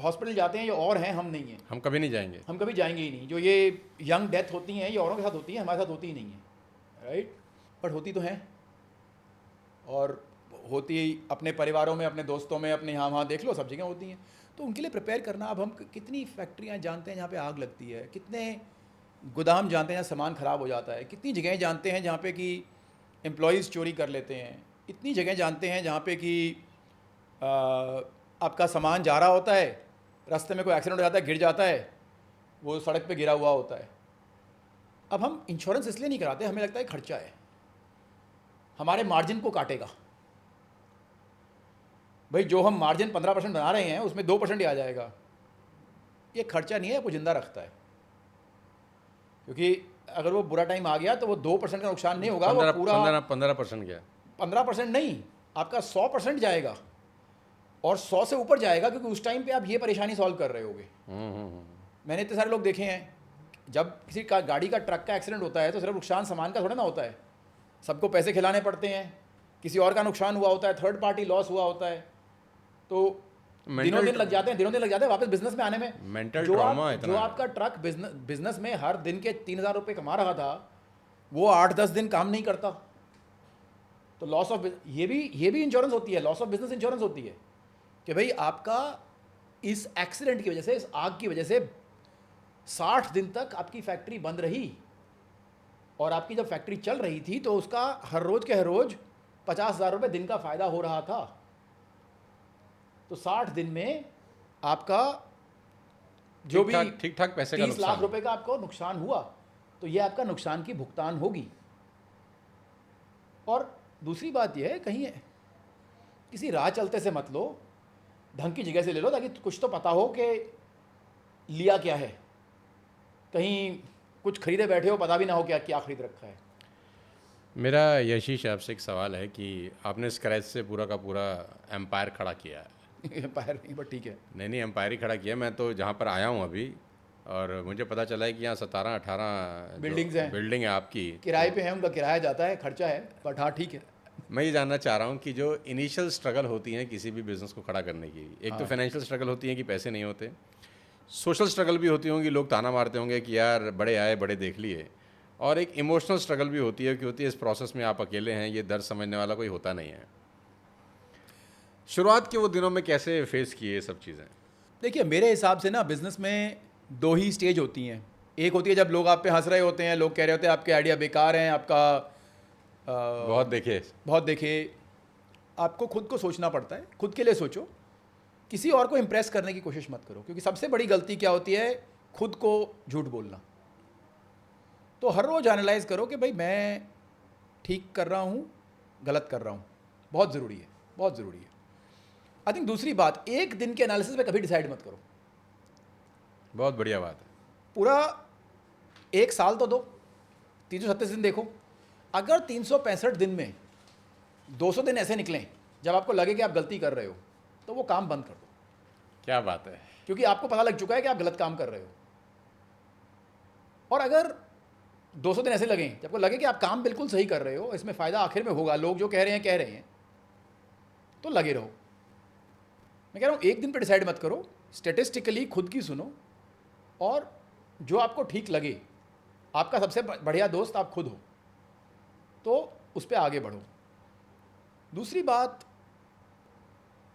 हॉस्पिटल जाते हैं ये और हैं, हम नहीं हैं, हम कभी नहीं जाएंगे, हम कभी जाएंगे ही नहीं। जो ये यंग डेथ होती हैं ये औरों के साथ होती हैं, हमारे साथ होती ही नहीं है, राइट। बट होती तो हैं, और होती अपने परिवारों में, अपने दोस्तों में, अपने यहाँ वहाँ देख लो, सब जगह होती हैं। तो उनके लिए प्रिपेयर करना। अब हम कितनी फैक्ट्रियाँ जानते हैं जहाँ पे आग लगती है, कितने गोदाम जानते हैं जहाँ सामान ख़राब हो जाता है, कितनी जगहें जानते हैं जहाँ पे कि एम्प्लॉयज़ चोरी कर लेते हैं, इतनी जगह जानते हैं जहाँ पे कि आपका सामान जा रहा होता है, रास्ते में कोई एक्सीडेंट हो जाता है, गिर जाता है, वो सड़क पे गिरा हुआ होता है। अब हम इंश्योरेंस इसलिए नहीं कराते, हमें लगता है खर्चा है, हमारे मार्जिन को काटेगा। भाई जो हम मार्जिन 15% बना रहे हैं उसमें 2% ही आ जाएगा, ये खर्चा नहीं है, आपको जिंदा रखता है। क्योंकि अगर वो बुरा टाइम आ गया तो वो 2% का नुकसान नहीं होगा, वो पूरा 15% क्या? 15% नहीं, आपका 100% जाएगा, और 100 से ऊपर जाएगा, क्योंकि उस टाइम पे आप ये परेशानी सॉल्व कर रहे होगे। मैंने इतने सारे लोग देखे हैं, जब किसी का गाड़ी का ट्रक का एक्सीडेंट होता है तो सिर्फ नुकसान सामान का थोड़ा ना होता है, सबको पैसे खिलाने पड़ते हैं, किसी और का नुकसान हुआ होता है, थर्ड पार्टी लॉस हुआ होता है, तो दिनों दिन लग जाते हैं वापस बिजनेस में आने में। मेंटल ट्रॉमा जो आपका ट्रक बिजनेस में हर दिन के 3,000 रुपये कमा रहा था, वो 8-10 दिन काम नहीं करता, तो लॉस ऑफ ये भी इंश्योरेंस होती है, लॉस ऑफ बिजनेस इंश्योरेंस होती है कि भाई आपका इस एक्सीडेंट की वजह से, इस आग की वजह से 60 दिन तक आपकी फैक्ट्री बंद रही, और आपकी जब फैक्ट्री चल रही थी तो उसका हर रोज के हर रोज 50,000 रुपये दिन का फायदा हो रहा था। तो 60 दिन में आपका जो भी ठीक ठाक पैसे का 30 लाख रुपए का आपको नुकसान हुआ, तो ये आपका नुकसान की भुगतान होगी। और दूसरी बात यह है, कहीं किसी राह चलते से मत लो, ढंग की जगह से ले लो, ताकि कुछ तो पता हो कि लिया क्या है, कहीं कुछ खरीदे बैठे हो पता भी ना हो क्या क्या खरीद रखा है। मेरा यशीश आपसे एक सवाल है कि आपने स्क्रैच से पूरा का पूरा एम्पायर खड़ा किया है। एम्पायर नहीं, बट ठीक है। नहीं, एम्पायर ही खड़ा किया। मैं तो जहाँ पर आया हूँ अभी, और मुझे पता चला है कि यहाँ 17-18 बिल्डिंग्स हैं, बिल्डिंग है आपकी, किराए पे है, उनका किराया जाता है, खर्चा है, बट हाँ ठीक है। मैं ये जानना चाह रहा हूँ कि जो इनिशियल स्ट्रगल होती है किसी भी बिज़नेस को खड़ा करने की, एक तो फाइनेंशियल स्ट्रगल होती है कि पैसे नहीं होते, सोशल स्ट्रगल भी होती होंगी, लोग ताना मारते होंगे कि यार बड़े आए बड़े देख लिए, और एक इमोशनल स्ट्रगल भी होती है कि इस प्रोसेस में आप अकेले हैं, ये दर्द समझने वाला कोई होता नहीं है। शुरुआत के वो दिनों में कैसे फेस किए ये सब चीज़ें? देखिए, मेरे हिसाब से ना बिज़नेस में 2 ही स्टेज होती हैं। एक होती है जब लोग आप पे हंस रहे होते हैं, लोग कह रहे होते हैं आपके आइडिया बेकार हैं, आपका बहुत देखे। आपको खुद को सोचना पड़ता है, खुद के लिए सोचो, किसी और को इम्प्रेस करने की कोशिश मत करो, क्योंकि सबसे बड़ी गलती क्या होती है, खुद को झूठ बोलना। तो हर रोज़ एनालाइज करो कि भाई मैं ठीक कर रहा हूँ, गलत कर रहा हूँ, बहुत ज़रूरी है, बहुत ज़रूरी है। आई थिंक दूसरी बात, एक दिन के एनालिसिस में कभी डिसाइड मत करो। बहुत बढ़िया बात है। पूरा एक साल तो दो, 336 दिन देखो। अगर 365 दिन में 200 दिन ऐसे निकलें जब आपको लगे कि आप गलती कर रहे हो, तो वो काम बंद कर दो। क्या बात है। क्योंकि आपको पता लग चुका है कि आप गलत काम कर रहे हो। और अगर 200 दिन ऐसे लगें जब आपको लगे कि आप काम बिल्कुल सही कर रहे हो, इसमें फ़ायदा आखिर में होगा, लोग जो कह रहे हैं, तो लगे रहो। मैं कह रहा हूँ एक दिन पे डिसाइड मत करो, स्टेटिस्टिकली खुद की सुनो, और जो आपको ठीक लगे, आपका सबसे बढ़िया दोस्त आप खुद हो, तो उस पर आगे बढ़ो। दूसरी बात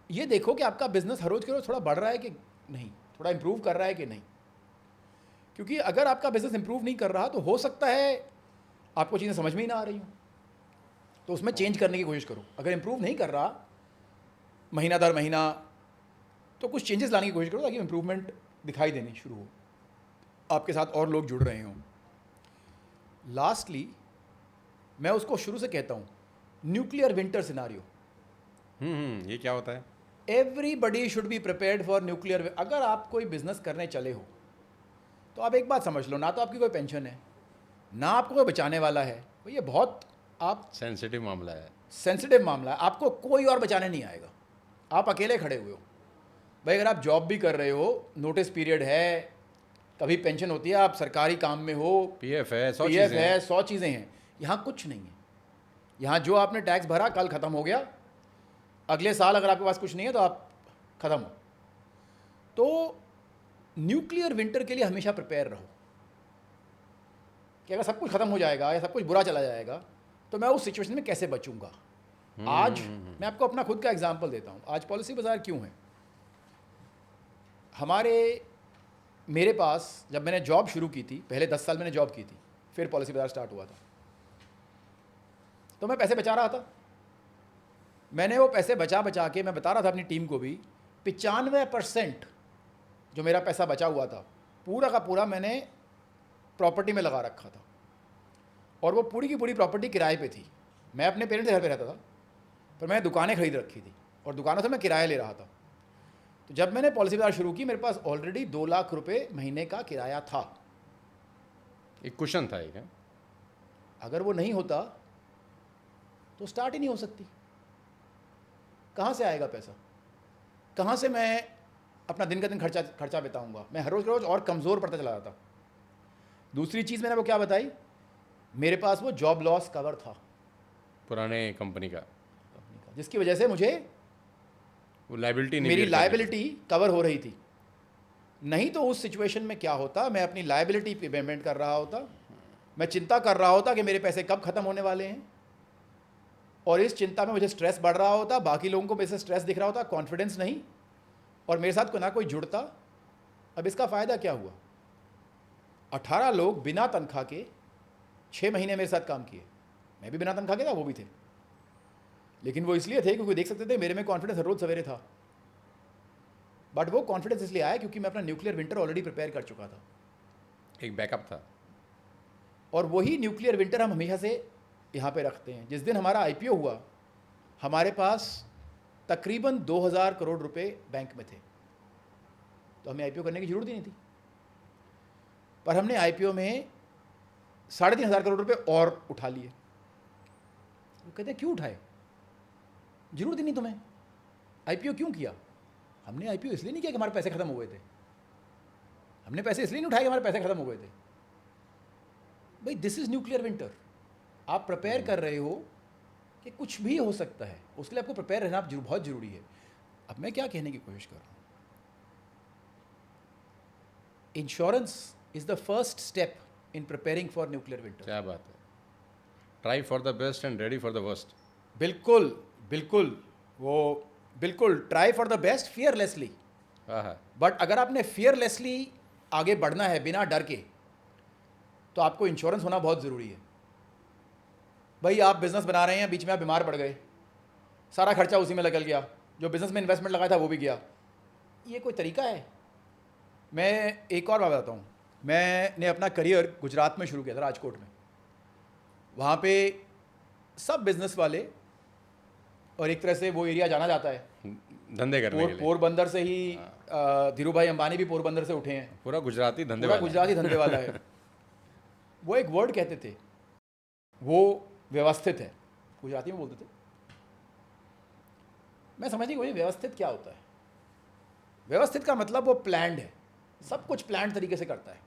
ये देखो कि आपका बिजनेस हर रोज़ के रोज़ थोड़ा बढ़ रहा है कि नहीं, थोड़ा इंप्रूव कर रहा है कि नहीं। क्योंकि अगर आपका बिजनेस इंप्रूव नहीं कर रहा, तो हो सकता है आपको चीज़ें समझ में ही ना आ रही हो, तो उसमें चेंज करने की कोशिश करो। अगर इंप्रूव नहीं कर रहा महीना दर महीना, तो कुछ चेंजेस लाने की कोशिश करो, ताकि इंप्रूवमेंट दिखाई देनी शुरू हो, आपके साथ और लोग जुड़ रहे हों। लास्टली मैं उसको शुरू से कहता हूँ, न्यूक्लियर विंटर सिनारियो। ये क्या होता है? Everybody should be prepared for nuclear. अगर आप कोई बिजनेस करने चले हो, तो आप एक बात समझ लो, ना तो आपकी कोई पेंशन है, ना आपको कोई बचाने वाला है। तो ये बहुत आप सेंसिटिव मामला है। सेंसिटिव मामला है, आपको कोई और बचाने नहीं आएगा, आप अकेले खड़े हुए हो। भाई अगर आप जॉब भी कर रहे हो, नोटिस पीरियड है, कभी पेंशन होती है, आप सरकारी काम में हो, पीएफ है, 100 चीज़ें हैं। यहाँ कुछ नहीं है। यहाँ जो आपने टैक्स भरा कल ख़त्म हो गया, अगले साल अगर आपके पास कुछ नहीं है तो आप ख़त्म हो। तो न्यूक्लियर विंटर के लिए हमेशा प्रिपेयर रहो कि अगर सब कुछ ख़त्म हो जाएगा या सब कुछ बुरा चला जाएगा, तो मैं उस सिचुएशन में कैसे बचूंगा। आज मैं आपको अपना खुद का एग्जांपल देता हूँ। आज पॉलिसी बाज़ार क्यों है, मेरे पास जब मैंने जॉब शुरू की थी, पहले 10 साल मैंने जॉब की थी, फिर पॉलिसी बाज़ार स्टार्ट हुआ था, तो मैं पैसे बचा रहा था। मैंने वो पैसे बचा के मैं बता रहा था अपनी टीम को भी, 95% जो मेरा पैसा बचा हुआ था, पूरा का पूरा मैंने प्रॉपर्टी में लगा रखा था। और वो पूरी की पूरी प्रॉपर्टी किराए पे थी। मैं अपने पेरेंट्स के घर पे रहता था, पर मैंने दुकानें खरीद रखी थी। और दुकानों से मैं किराया ले रहा था। तो जब मैंने पॉलिसी बाजार शुरू की, मेरे पास ऑलरेडी 2 लाख रुपए महीने का किराया था। एक कुशन था एक है? अगर वो नहीं होता तो स्टार्ट ही नहीं हो सकती। कहाँ से आएगा पैसा? कहाँ से मैं अपना दिन का दिन खर्चा बिताऊंगा? मैं हर रोज़ रोज़ और कमज़ोर पड़ता चला जाता। दूसरी चीज़ मैंने वो क्या बताई, मेरे पास वो जॉब लॉस कवर था पुराने कंपनी का, जिसकी वजह से मुझे वो लाइबिलिटी नहीं, मेरी लाइबिलिटी कवर हो रही थी। नहीं तो उस सिचुएशन में क्या होता, मैं अपनी लाइबिलिटी पे पेमेंट कर रहा होता, मैं चिंता कर रहा होता कि मेरे पैसे कब ख़त्म होने वाले हैं, और इस चिंता में मुझे स्ट्रेस बढ़ रहा होता, बाकी लोगों को मेरे से स्ट्रेस दिख रहा होता, कॉन्फिडेंस नहीं, और मेरे साथ ना कोई जुड़ता। अब इसका फ़ायदा क्या हुआ? 18 लोग बिना तनख्वाह के 6 महीने मेरे साथ काम किए। मैं भी बिना तनख्वाह के था, वो भी थे, लेकिन वो इसलिए थे क्योंकि देख सकते थे मेरे में कॉन्फिडेंस हर रोज़ सवेरे था। बट वो कॉन्फिडेंस इसलिए आया क्योंकि मैं अपना न्यूक्लियर विंटर ऑलरेडी प्रिपेयर कर चुका था, एक बैकअप था। और वही न्यूक्लियर विंटर हम हमेशा से यहाँ पे रखते हैं। जिस दिन हमारा आईपीओ हुआ, हमारे पास तकरीबन 2000 करोड़ रुपए बैंक में थे, तो हमें आईपीओ करने की जरूरत ही नहीं थी। पर हमने आईपीओ में 3500 करोड़ रुपए और उठा लिए। वो कहते हैं क्यों उठाए? जरूरत ही नहीं तुम्हें, आईपीओ क्यों किया? हमने आईपीओ इसलिए नहीं किया कि हमारे पैसे खत्म हो गए थे। हमने पैसे इसलिए नहीं उठाए कि हमारे पैसे खत्म हो गए थे। भाई दिस इज न्यूक्लियर विंटर। आप प्रिपेयर कर रहे हो कि कुछ भी हो सकता है, उसके लिए आपको प्रिपेयर रहना बहुत जरूरी है। अब मैं क्या कहने की कोशिश कर रहा हूं, insurance is the first step in preparing for nuclear winter. क्या बात है, try for the best and ready for the worst. बिल्कुल बिल्कुल, वो बिल्कुल try for the best fearlessly. But अगर आपने फियरलेसली आगे बढ़ना है बिना डर के, तो आपको इंश्योरेंस होना बहुत ज़रूरी है। भाई आप बिज़नेस बना रहे हैं, बीच में आप बीमार पड़ गए, सारा खर्चा उसी में निकल गया, जो बिज़नेस में इन्वेस्टमेंट लगाया था वो भी गया। ये कोई तरीका है? मैं एक और बात बताता हूँ। मैंने अपना करियर गुजरात में शुरू किया था, राजकोट में। वहाँ पे सब बिज़नेस वाले, और एक तरह से वो एरिया जाना जाता है धंधे करने के लिए। पोरबंदर से ही धीरू भाई अंबानी भी पोरबंदर से उठे हैं। पूरा गुजराती धंधे पूरा वाला गुजराती धंधे वाला है। वो एक वर्ड कहते थे, वो व्यवस्थित है, गुजराती में बोलते थे। मैं समझ नहीं, वही व्यवस्थित क्या होता है? व्यवस्थित का मतलब वो प्लान्ड है, सब कुछ प्लान्ड तरीके से करता है।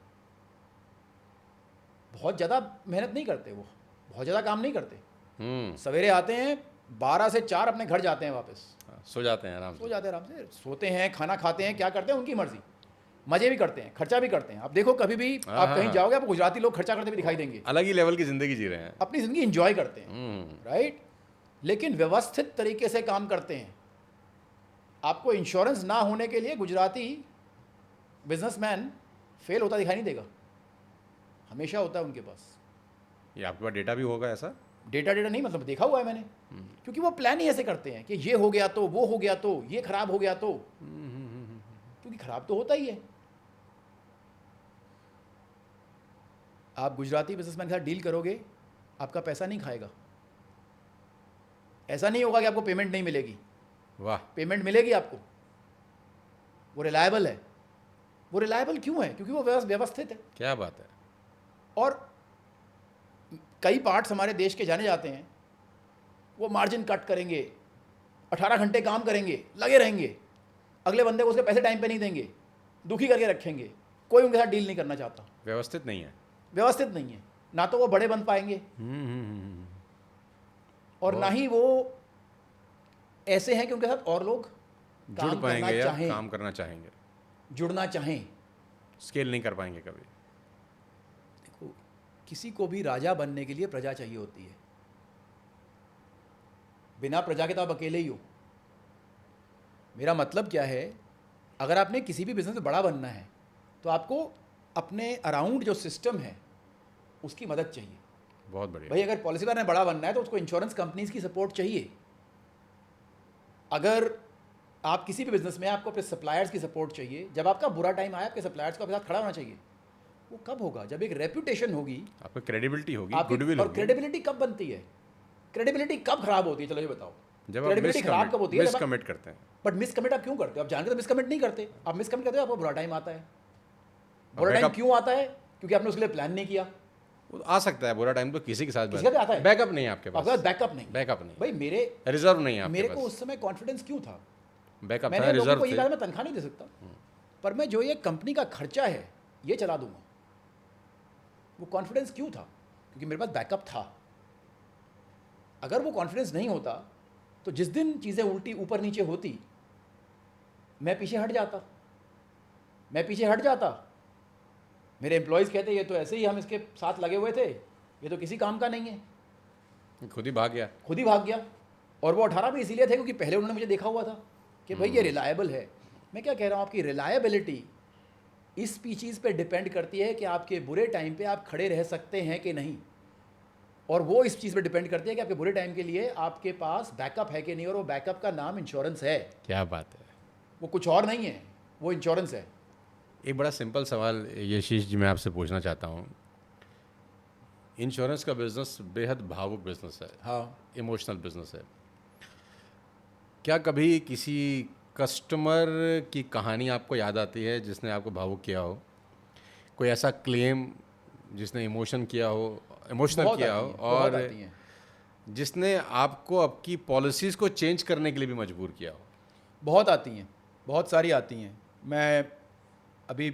बहुत ज़्यादा मेहनत नहीं करते, वो बहुत ज़्यादा काम नहीं करते। सवेरे आते हैं, 12 से 4 अपने घर जाते हैं वापस, सो जाते हैं आराम से, सोते हैं, खाना खाते हैं, क्या करते हैं उनकी मर्जी, मजे भी करते हैं, खर्चा भी करते हैं। आप देखो कभी भी आप कहीं जाओगे, आपको गुजराती लोग खर्चा करते भी दिखाई देंगे। अलग ही लेवल की जिंदगी जी रहे हैं, अपनी जिंदगी एंजॉय करते हैं, राइट? लेकिन व्यवस्थित तरीके से काम करते हैं। आपको इंश्योरेंस ना होने के लिए गुजराती बिजनेसमैन फेल होता दिखाई नहीं देगा, हमेशा होता है उनके पास। ये आपके पास डेटा भी होगा ऐसा? डेटा नहीं, मतलब देखा हुआ है मैंने, क्योंकि वो प्लान ही ऐसे करते हैं कि ये हो गया तो, वो हो गया तो, ये खराब हो गया तो, क्योंकि खराब तो होता ही है। आप गुजराती बिजनेसमैन के साथ डील करोगे, आपका पैसा नहीं खाएगा। ऐसा नहीं होगा कि आपको पेमेंट नहीं मिलेगी, वाह, पेमेंट मिलेगी आपको। वो रिलायबल है। वो रिलायबल क्यों है? क्योंकि वो व्यवस्थित है। क्या बात है। और कई पार्ट्स हमारे देश के जाने जाते हैं, वो मार्जिन कट करेंगे, 18 घंटे काम करेंगे, लगे रहेंगे, अगले बंदे को उसके पैसे टाइम पे नहीं देंगे, दुखी करके रखेंगे, कोई उनके साथ डील नहीं करना चाहता। व्यवस्थित नहीं है, व्यवस्थित नहीं है। ना तो वो बड़े बन पाएंगे, और ना ही वो ऐसे हैं कि उनके साथ और लोग जुड़ पाएंगे या काम करना चाहेंगे, जुड़ना चाहें, स्केल नहीं कर पाएंगे कभी। देखो, किसी को भी राजा बनने के लिए प्रजा चाहिए होती है। बिना प्रजा के तो आप अकेले ही हो। मेरा मतलब क्या है, अगर आपने किसी भी बिजनेस में बड़ा बनना है, तो आपको अपने अराउंड जो सिस्टम है उसकी मदद चाहिए। बहुत बढ़िया भाई, अगर पॉलिसीबाजार ने बड़ा बनना है तो उसको इंश्योरेंस कंपनीज की सपोर्ट चाहिए। अगर आप किसी भी बिजनेस में, आपको अपने सप्लायर्स की सपोर्ट चाहिए। जब आपका बुरा टाइम आया, आपके सप्लायर्स को आपके साथ खड़ा होना चाहिए। वो कब होगा? जब एक रेपुटेशन होगी, आपकी क्रेडिबिलिटी होगी, गुडविल होगी। और क्रेडिबिलिटी कब बनती है? क्रेडिबिलिटी कब खराब होती है? चलो ये बताओ। जब आप क्रेडिबिलिटी खराब कब होती है? मिस कमिट करते हैं, बट मिस कमिट आप क्यों करते हो? आप जान के तो मिस कमिट नहीं करते, आप मिस कमिट करते हो, आपको बुरा टाइम आता है। और बुरा टाइम बैकअप क्यों आता है? क्योंकि आपने उसके लिए प्लान नहीं किया। वो आ सकता है बुरा टाइम तो किसी के साथ, किसी का भी आता है। बैकअप नहीं है आपके आपके पास, पास बैकअप नहीं। बैकअप नहीं, भाई मेरे रिजर्व नहीं है आपके मेरे पास। को उस समय कॉन्फिडेंस क्यों था? बैकअप मैंने था, लोगों रिजर्व को ये थे। कहा मैं तनख्वाह नहीं दे सकता, पर मैं जो ये कंपनी का खर्चा है ये चला दूंगा। वो कॉन्फिडेंस क्यों था? क्योंकि मेरे पास बैकअप था। अगर वो कॉन्फिडेंस नहीं होता तो जिस दिन चीज़ें उल्टी ऊपर नीचे होती मैं पीछे हट जाता। मेरे एम्प्लॉयज़ कहते ये तो ऐसे ही हम इसके साथ लगे हुए थे, ये तो किसी काम का नहीं है, खुद ही भाग गया। खुद ही भाग गया। और वो 18 भी इसीलिए थे क्योंकि पहले उन्होंने मुझे देखा हुआ था कि भाई ये रिलायबल है। मैं क्या कह रहा हूँ, आपकी रिलायबिलिटी इस चीज़ पे डिपेंड करती है कि आपके बुरे टाइम पे आप खड़े रह सकते हैं कि नहीं, और वो इस चीज़ पे डिपेंड करती है कि आपके बुरे टाइम के लिए आपके पास बैकअप है कि नहीं, और वो बैकअप का नाम इंश्योरेंस है। क्या बात है। वो कुछ और नहीं है, वो इंश्योरेंस है। एक बड़ा सिंपल सवाल यशीश जी मैं आपसे पूछना चाहता हूँ, इंश्योरेंस का बिजनेस बेहद भावुक बिजनेस है, हाँ, इमोशनल बिजनेस है। क्या कभी किसी कस्टमर की कहानी आपको याद आती है जिसने आपको भावुक किया हो? कोई ऐसा क्लेम जिसने इमोशनल बहुत किया आती हो, हैं, बहुत और आती हैं। जिसने आपको आपकी पॉलिसीज़ को चेंज करने के लिए भी मजबूर किया हो? बहुत आती हैं, बहुत सारी आती हैं। मैं अभी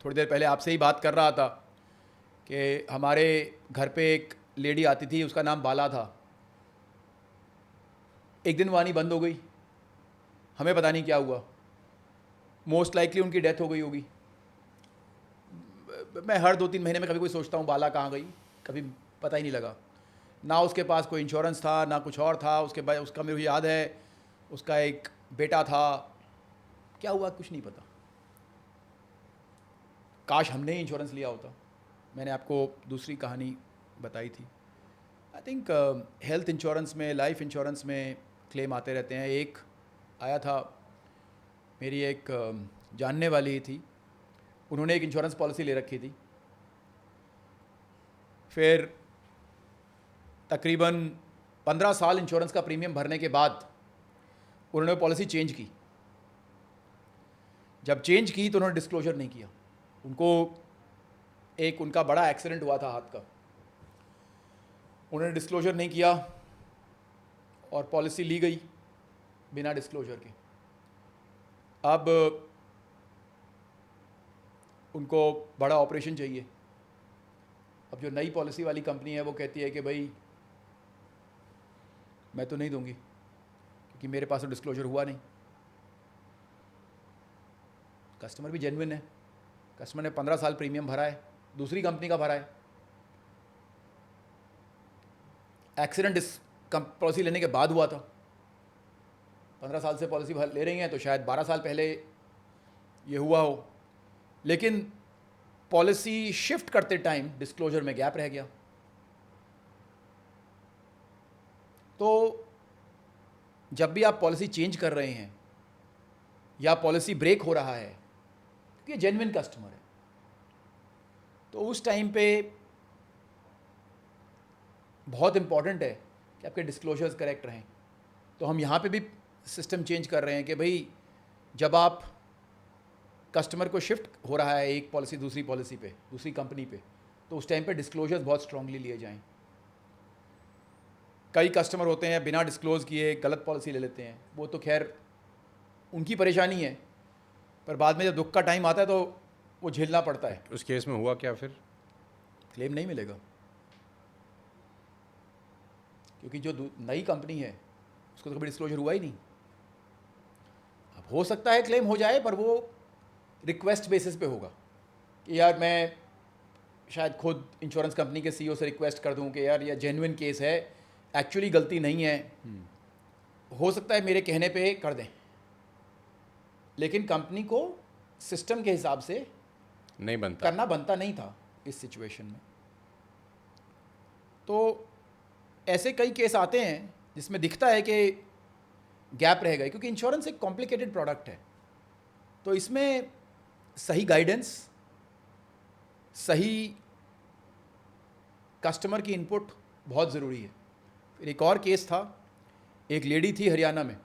थोड़ी देर पहले आपसे ही बात कर रहा था कि हमारे घर पे एक लेडी आती थी, उसका नाम बाला था। एक दिन वानी बंद हो गई, हमें पता नहीं क्या हुआ, मोस्ट लाइकली उनकी डेथ हो गई होगी। मैं हर 2-3 महीने में कभी कोई सोचता हूँ बाला कहाँ गई, कभी पता ही नहीं लगा। ना उसके पास कोई इंश्योरेंस था, ना कुछ और था। उसके बाद उसका मेरे को याद है उसका एक बेटा था, क्या हुआ कुछ नहीं पता। काश हमने ही इंश्योरेंस लिया होता। मैंने आपको दूसरी कहानी बताई थी। आई थिंक हेल्थ इंश्योरेंस में, लाइफ इंश्योरेंस में क्लेम आते रहते हैं। एक आया था, मेरी एक जानने वाली थी, उन्होंने एक इंश्योरेंस पॉलिसी ले रखी थी। फिर तकरीबन 15 साल इंश्योरेंस का प्रीमियम भरने के बाद उन्होंने पॉलिसी चेंज की। जब चेंज की तो उन्होंने डिस्क्लोजर नहीं किया। उनको एक उनका बड़ा एक्सीडेंट हुआ था हाथ का, उन्होंने डिस्क्लोजर नहीं किया और पॉलिसी ली गई बिना डिस्क्लोजर के। अब उनको बड़ा ऑपरेशन चाहिए। अब जो नई पॉलिसी वाली कंपनी है वो कहती है कि भाई मैं तो नहीं दूंगी क्योंकि मेरे पास तो डिस्क्लोजर हुआ नहीं। कस्टमर भी जेन्युइन है, कस्टमर ने 15 साल प्रीमियम भरा है, दूसरी कंपनी का भरा है। एक्सीडेंट इस पॉलिसी लेने के बाद हुआ था। 15 साल से पॉलिसी ले रही हैं तो शायद 12 साल पहले ये हुआ हो, लेकिन पॉलिसी शिफ्ट करते टाइम डिस्क्लोजर में गैप रह गया। तो जब भी आप पॉलिसी चेंज कर रहे हैं या पॉलिसी ब्रेक हो रहा है, क्योंकि ये जेन्युइन कस्टमर है, तो उस टाइम पे बहुत इंपॉर्टेंट है कि आपके डिस्क्लोजर्स करेक्ट रहें। तो हम यहाँ पे भी सिस्टम चेंज कर रहे हैं कि भाई जब आप कस्टमर को शिफ्ट हो रहा है एक पॉलिसी दूसरी पॉलिसी पे, दूसरी कंपनी पे, तो उस टाइम पे डिस्क्लोजर्स बहुत स्ट्रांगली लिए जाएं। कई कस्टमर होते हैं बिना डिस्क्लोज़ किए गलत पॉलिसी ले लेते हैं, वो तो खैर उनकी परेशानी है, पर बाद में जब दुख का टाइम आता है तो वो झेलना पड़ता है। उस केस में हुआ क्या फिर? क्लेम नहीं मिलेगा क्योंकि जो नई कंपनी है उसको तो कभी डिस्क्लोजर हुआ ही नहीं। अब हो सकता है क्लेम हो जाए, पर वो रिक्वेस्ट बेसिस पे होगा कि यार मैं शायद खुद इंश्योरेंस कंपनी के सीईओ से रिक्वेस्ट कर दूं कि यार ये जेन्युइन केस है, एक्चुअली गलती नहीं है, हो सकता है मेरे कहने पे कर दें, लेकिन कंपनी को सिस्टम के हिसाब से नहीं बनता, करना बनता नहीं था इस सिचुएशन में। तो ऐसे कई केस आते हैं जिसमें दिखता है कि गैप रह गए, क्योंकि इंश्योरेंस एक कॉम्प्लिकेटेड प्रोडक्ट है। तो इसमें सही गाइडेंस, सही कस्टमर की इनपुट बहुत ज़रूरी है। फिर एक और केस था, एक लेडी थी हरियाणा में,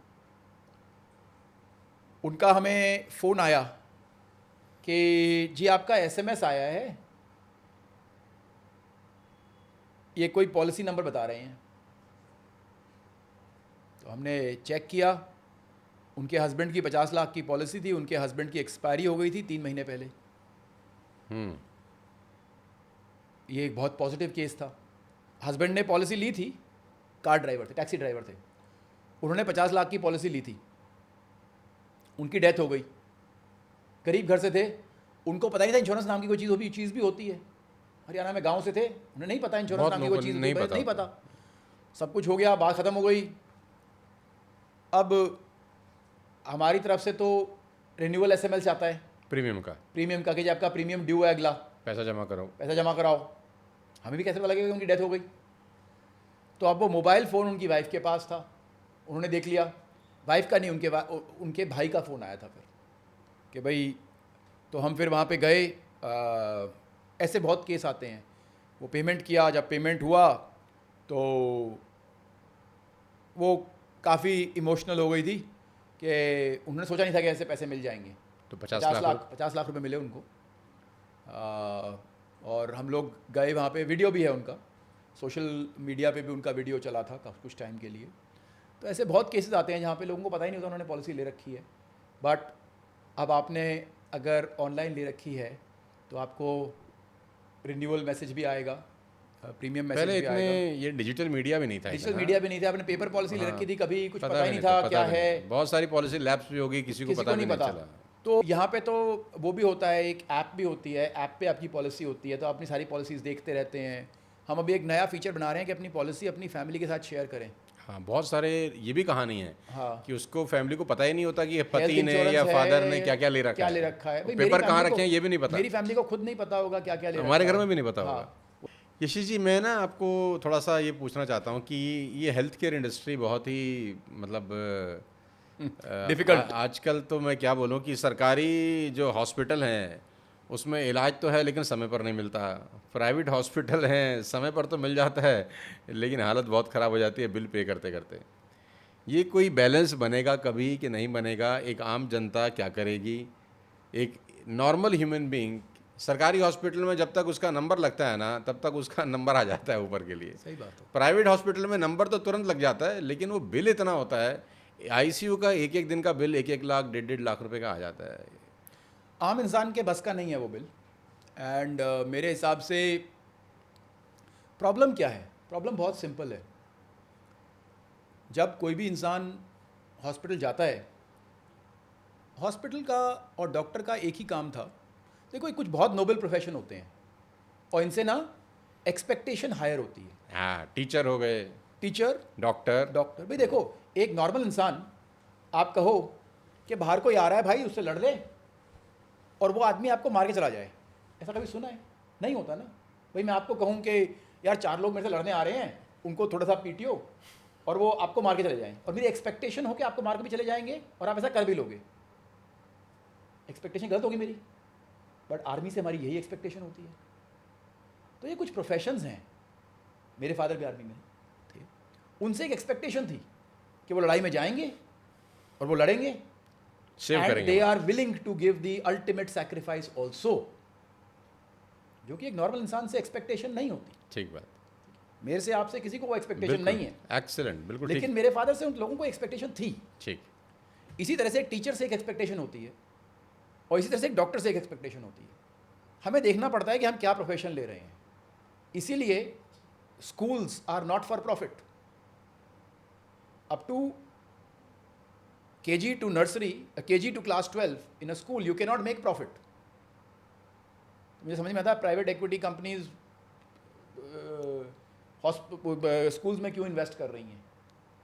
उनका हमें फ़ोन आया कि जी आपका एसएमएस आया है, ये कोई पॉलिसी नंबर बता रहे हैं। तो हमने चेक किया, उनके हस्बैंड की 50 लाख की पॉलिसी थी, उनके हस्बैंड की एक्सपायरी हो गई थी 3 महीने पहले। ये एक बहुत पॉजिटिव केस था। हस्बैंड ने पॉलिसी ली थी, कार ड्राइवर थे, टैक्सी ड्राइवर थे, उन्होंने 50 लाख की पॉलिसी ली थी, उनकी डेथ हो गई, गरीब घर से थे, उनको पता नहीं था इंश्योरेंस नाम की कोई चीज़ भी होती है। हरियाणा में गांव से थे, उन्हें नहीं पता इंश्योरेंस नाम की कोई चीज़ नहीं पता। सब कुछ हो गया, बात ख़त्म हो गई। अब हमारी तरफ से तो रिन्यूअल एसएमएस आता है प्रीमियम का कि आपका प्रीमियम ड्यू है, अगला पैसा जमा कराओ। हमें भी कैसे पता लगेगा कि उनकी डेथ हो गई? तो अब वो मोबाइल फ़ोन उनकी वाइफ के पास था, उन्होंने देख लिया, वाइफ का नहीं, उनके भाई का फ़ोन आया था फिर कि भाई, तो हम फिर वहाँ पे गए। ऐसे बहुत केस आते हैं। वो पेमेंट किया, जब पेमेंट हुआ तो वो काफ़ी इमोशनल हो गई थी कि उन्होंने सोचा नहीं था कि ऐसे पैसे मिल जाएंगे। तो 50 लाख रुपए मिले उनको। और हम लोग गए वहाँ पे, वीडियो भी है उनका, सोशल मीडिया पे भी उनका वीडियो चला था कुछ टाइम के लिए। तो ऐसे बहुत केसेस आते हैं जहाँ पे लोगों को पता ही नहीं होता उन्होंने पॉलिसी ले रखी है। बट अब आपने अगर ऑनलाइन ले रखी है तो आपको रिन्यूअल मैसेज भी आएगा, प्रीमियम मैसेज भी आएगा। ये डिजिटल मीडिया भी नहीं था, आपने पेपर पॉलिसी ले रखी थी, कभी कुछ पता ही नहीं था क्या है। बहुत सारी पॉलिसी लैप्स भी होगी, किसी को पता नहीं चला। तो यहाँ पे तो वो भी होता है, एक ऐप भी होती है, ऐप पे आपकी पॉलिसी होती है, तो अपनी सारी पॉलिसीज़ देखते रहते हैं। हम अभी एक नया फीचर बना रहे हैं कि अपनी पॉलिसी अपनी फैमिली के साथ शेयर करें। हाँ, बहुत सारे ये भी कहानी है। हाँ, कि उसको फैमिली को पता ही नहीं होता कि पति ने या फादर ने क्या क्या ले रखा है। पेपर कहाँ रखे हैं ये भी नहीं पता। मेरी फैमिली को खुद नहीं पता होगा क्या क्या ले रखा है। हमारे घर में भी नहीं पता होगा। यशीष जी, मैं ना आपको थोड़ा सा ये पूछना चाहता हूँ कि ये हेल्थ केयर इंडस्ट्री बहुत ही मतलब डिफिकल्ट आजकल तो मैं क्या बोलूँ कि सरकारी जो हॉस्पिटल हैं उसमें इलाज तो है लेकिन समय पर नहीं मिलता, प्राइवेट हॉस्पिटल हैं समय पर तो मिल जाता है लेकिन हालत बहुत ख़राब हो जाती है बिल पे करते करते। ये कोई बैलेंस बनेगा कभी कि नहीं बनेगा? एक आम जनता क्या करेगी? एक नॉर्मल ह्यूमन बीइंग सरकारी हॉस्पिटल में जब तक उसका नंबर लगता है ना तब तक उसका नंबर आ जाता है ऊपर के लिए। सही बात है। प्राइवेट हॉस्पिटल में नंबर तो तुरंत लग जाता है लेकिन वो बिल इतना होता है, आईसीयू का एक दिन का बिल 1-1 लाख 1.5 लाख रुपए का आ जाता है। आम इंसान के बस का नहीं है वो बिल। एंड मेरे हिसाब से प्रॉब्लम क्या है? प्रॉब्लम बहुत सिंपल है। जब कोई भी इंसान हॉस्पिटल जाता है, हॉस्पिटल का और डॉक्टर का एक ही काम था। देखो, कुछ बहुत नोबल प्रोफेशन होते हैं और इनसे ना एक्सपेक्टेशन हायर होती है। हाँ, टीचर हो गए, टीचर, डॉक्टर। भाई देखो, एक नॉर्मल इंसान, आप कहो कि बाहर कोई आ रहा है भाई उससे लड़ ले और वो आदमी आपको मार के चला जाए, ऐसा कभी सुना है? नहीं होता ना भाई। मैं आपको कहूँ कि यार 4 लोग मेरे से लड़ने आ रहे हैं, उनको थोड़ा सा पीटियो और वो आपको मार के चले जाएं, और मेरी एक्सपेक्टेशन हो कि आपको मार के भी चले जाएंगे और आप ऐसा कर भी लोगे। एक्सपेक्टेशन गलत होगी मेरी, बट आर्मी से हमारी यही एक्सपेक्टेशन होती है। तो ये कुछ प्रोफेशंस हैं, मेरे फादर भी आर्मी में थे, उनसे एक एक्सपेक्टेशन थी कि वो लड़ाई में जाएंगे और वो लड़ेंगे, and they are willing to give the ultimate sacrifice also, जो कि एक नॉर्मल इंसान से एक्सपेक्टेशन नहीं होती। ठीक बात। मेरे से आपसे किसी को वो एक्सपेक्टेशन नहीं है। एक्सीलेंट, बिल्कुल। लेकिन मेरे फादर से उन लोगों को एक्सपेक्टेशन थी। ठीक। इसी तरह से एक टीचर से एक एक्सपेक्टेशन होती है और इसी तरह से एक डॉक्टर से एक एक्सपेक्टेशन होती है। हमें देखना पड़ता है कि हम क्या प्रोफेशन ले रहे हैं। इसीलिए schools are not for profit. Up to KG to nursery, KG to class 12 in a school you can not make profit. मुझे समझ में आता है प्राइवेट इक्विटी कंपनीज स्कूल्स में क्यों इन्वेस्ट कर रही हैं।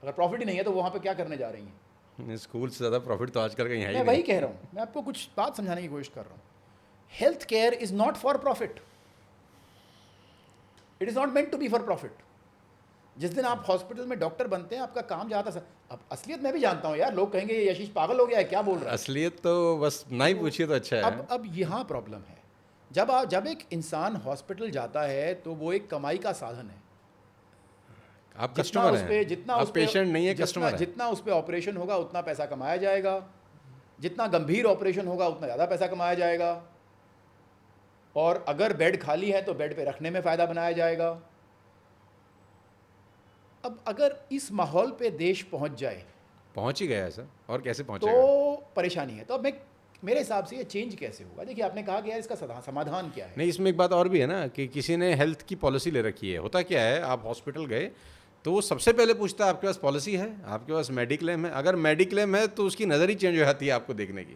अगर प्रॉफिट ही नहीं है तो वहाँ पे क्या करने जा रही हैं? स्कूल से ज़्यादा प्रॉफिट तो आजकल कहीं है ही नहीं। मैं वही कह रहा हूँ, मैं आपको कुछ बात समझाने की कोशिश कर रहा हूँ। Health care is not for profit, it is not meant to be for profit. जिस दिन आप हॉस्पिटल में डॉक्टर बनते हैं आपका काम ज़्यादा सर। अब असलियत मैं भी जानता हूँ यार, लोग कहेंगे यशीश पागल हो गया है, क्या बोल रहा है। असलियत तो बस ना ही पूछिए तो अच्छा है। अब यहाँ प्रॉब्लम है, जब एक इंसान हॉस्पिटल जाता है तो वो एक कमाई का साधन है। आप जितना कस्टमर उस पे हैं, जितना आप उस पे पेशेंट नहीं है, जितना कस्टमर है। जितना उस पे ऑपरेशन होगा उतना पैसा कमाया जाएगा, जितना गंभीर ऑपरेशन होगा उतना ज़्यादा पैसा कमाया जाएगा, और अगर बेड खाली है तो बेड पे रखने में फ़ायदा बनाया जाएगा। अब अगर इस माहौल पे देश पहुंच जाए पहुंच ही गया है सर, और कैसे तो पहुंचेगा? परेशानी है। तो अब मैं मेरे हिसाब से ये चेंज कैसे होगा? देखिए, आपने कहा कि यार इसका समाधान क्या है। नहीं, इसमें एक बात और भी है ना कि किसी ने हेल्थ की पॉलिसी ले रखी है। होता क्या है, आप हॉस्पिटल गए तो वो सबसे पहले पूछता है आपके पास पॉलिसी है, आपके पास मेडिक्लेम है। अगर मेडिक्लेम है तो उसकी नज़र ही चेंज हो जाती है आपको देखने की।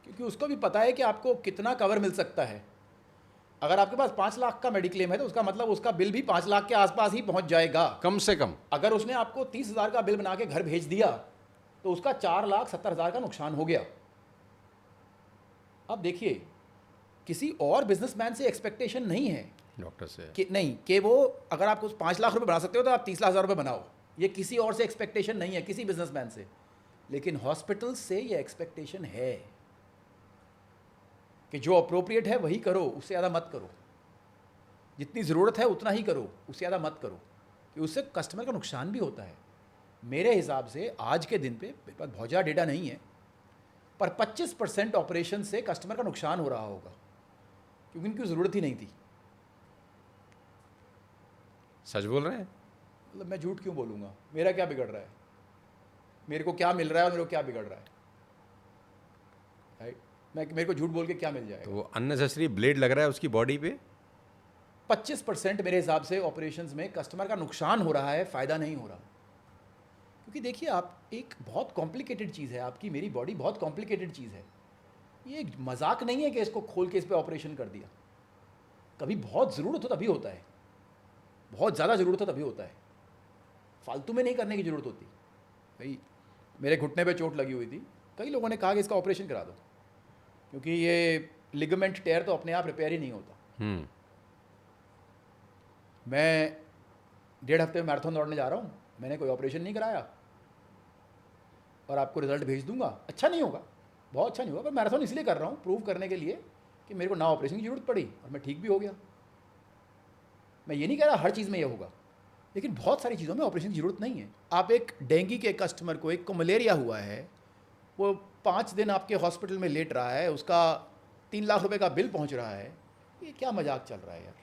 क्योंकि उसको भी पता है कि आपको कितना कवर मिल सकता है। अगर आपके पास 5 लाख का मेडिक्लेम है तो उसका मतलब उसका बिल भी 5 लाख के आसपास ही पहुंच जाएगा कम से कम। अगर उसने आपको 30,000 का बिल बना के घर भेज दिया तो उसका 4,70,000 का नुकसान हो गया। अब देखिए, किसी और बिजनेसमैन से एक्सपेक्टेशन नहीं है डॉक्टर से कि नहीं कि वो, अगर आप कुछ 5 लाख रुपए बना सकते हो तो आप 30,000 रुपए बनाओ। ये किसी और से एक्सपेक्टेशन नहीं है, किसी बिजनेसमैन से। लेकिन हॉस्पिटल से ये एक्सपेक्टेशन है कि जो अप्रोप्रिएट है वही करो, उससे ज़्यादा मत करो। जितनी ज़रूरत है उतना ही करो, उससे ज़्यादा मत करो, कि उससे कस्टमर का नुकसान भी होता है। मेरे हिसाब से आज के दिन पे, मेरे पास बहुत ज़्यादा डेटा नहीं है, पर 25% ऑपरेशन से कस्टमर का नुकसान हो रहा होगा क्योंकि उनकी ज़रूरत ही नहीं थी। सच बोल रहे हैं? मतलब मैं झूठ क्यों बोलूँगा? मेरा क्या बिगड़ रहा है? मेरे को क्या मिल रहा है और मेरे को क्या बिगड़ रहा है? राइट? मेरे को झूठ बोल के क्या मिल जाएगा? तो वो अननेसेसरी ब्लेड लग रहा है उसकी बॉडी पे। 25% मेरे हिसाब से ऑपरेशंस में कस्टमर का नुकसान हो रहा है, फ़ायदा नहीं हो रहा। क्योंकि देखिए, आप एक बहुत कॉम्प्लिकेटेड चीज़ है, आपकी मेरी बॉडी बहुत कॉम्प्लिकेटेड चीज़ है। ये एक मजाक नहीं है कि इसको खोल के इस पर ऑपरेशन कर दिया। कभी बहुत ज़रूरत हो तभी होता है, बहुत ज़्यादा ज़रूरत हो तभी होता है, फालतू में नहीं करने की ज़रूरत होती। भाई, मेरे घुटने पे चोट लगी हुई थी, कई लोगों ने कहा कि इसका ऑपरेशन करा दो क्योंकि ये लिगामेंट टेयर तो अपने आप रिपेयर ही नहीं होता। मैं 1.5 हफ्ते में मैराथन दौड़ने जा रहा हूँ, मैंने कोई ऑपरेशन नहीं कराया और आपको रिजल्ट भेज दूंगा। अच्छा नहीं होगा, बहुत अच्छा नहीं होगा, पर मैराथन इसलिए कर रहा हूँ प्रूव करने के लिए कि मेरे को ना ऑपरेशन की ज़रूरत पड़ी और मैं ठीक भी हो गया। मैं ये नहीं कह रहा हर चीज़ में ये होगा, लेकिन बहुत सारी चीज़ों में ऑपरेशन की ज़रूरत नहीं है। आप एक डेंगू के कस्टमर को, एक को मलेरिया हुआ है, वो 5 दिन आपके हॉस्पिटल में लेट रहा है, उसका 3 लाख रुपए का बिल पहुंच रहा है। ये क्या मजाक चल रहा है यार?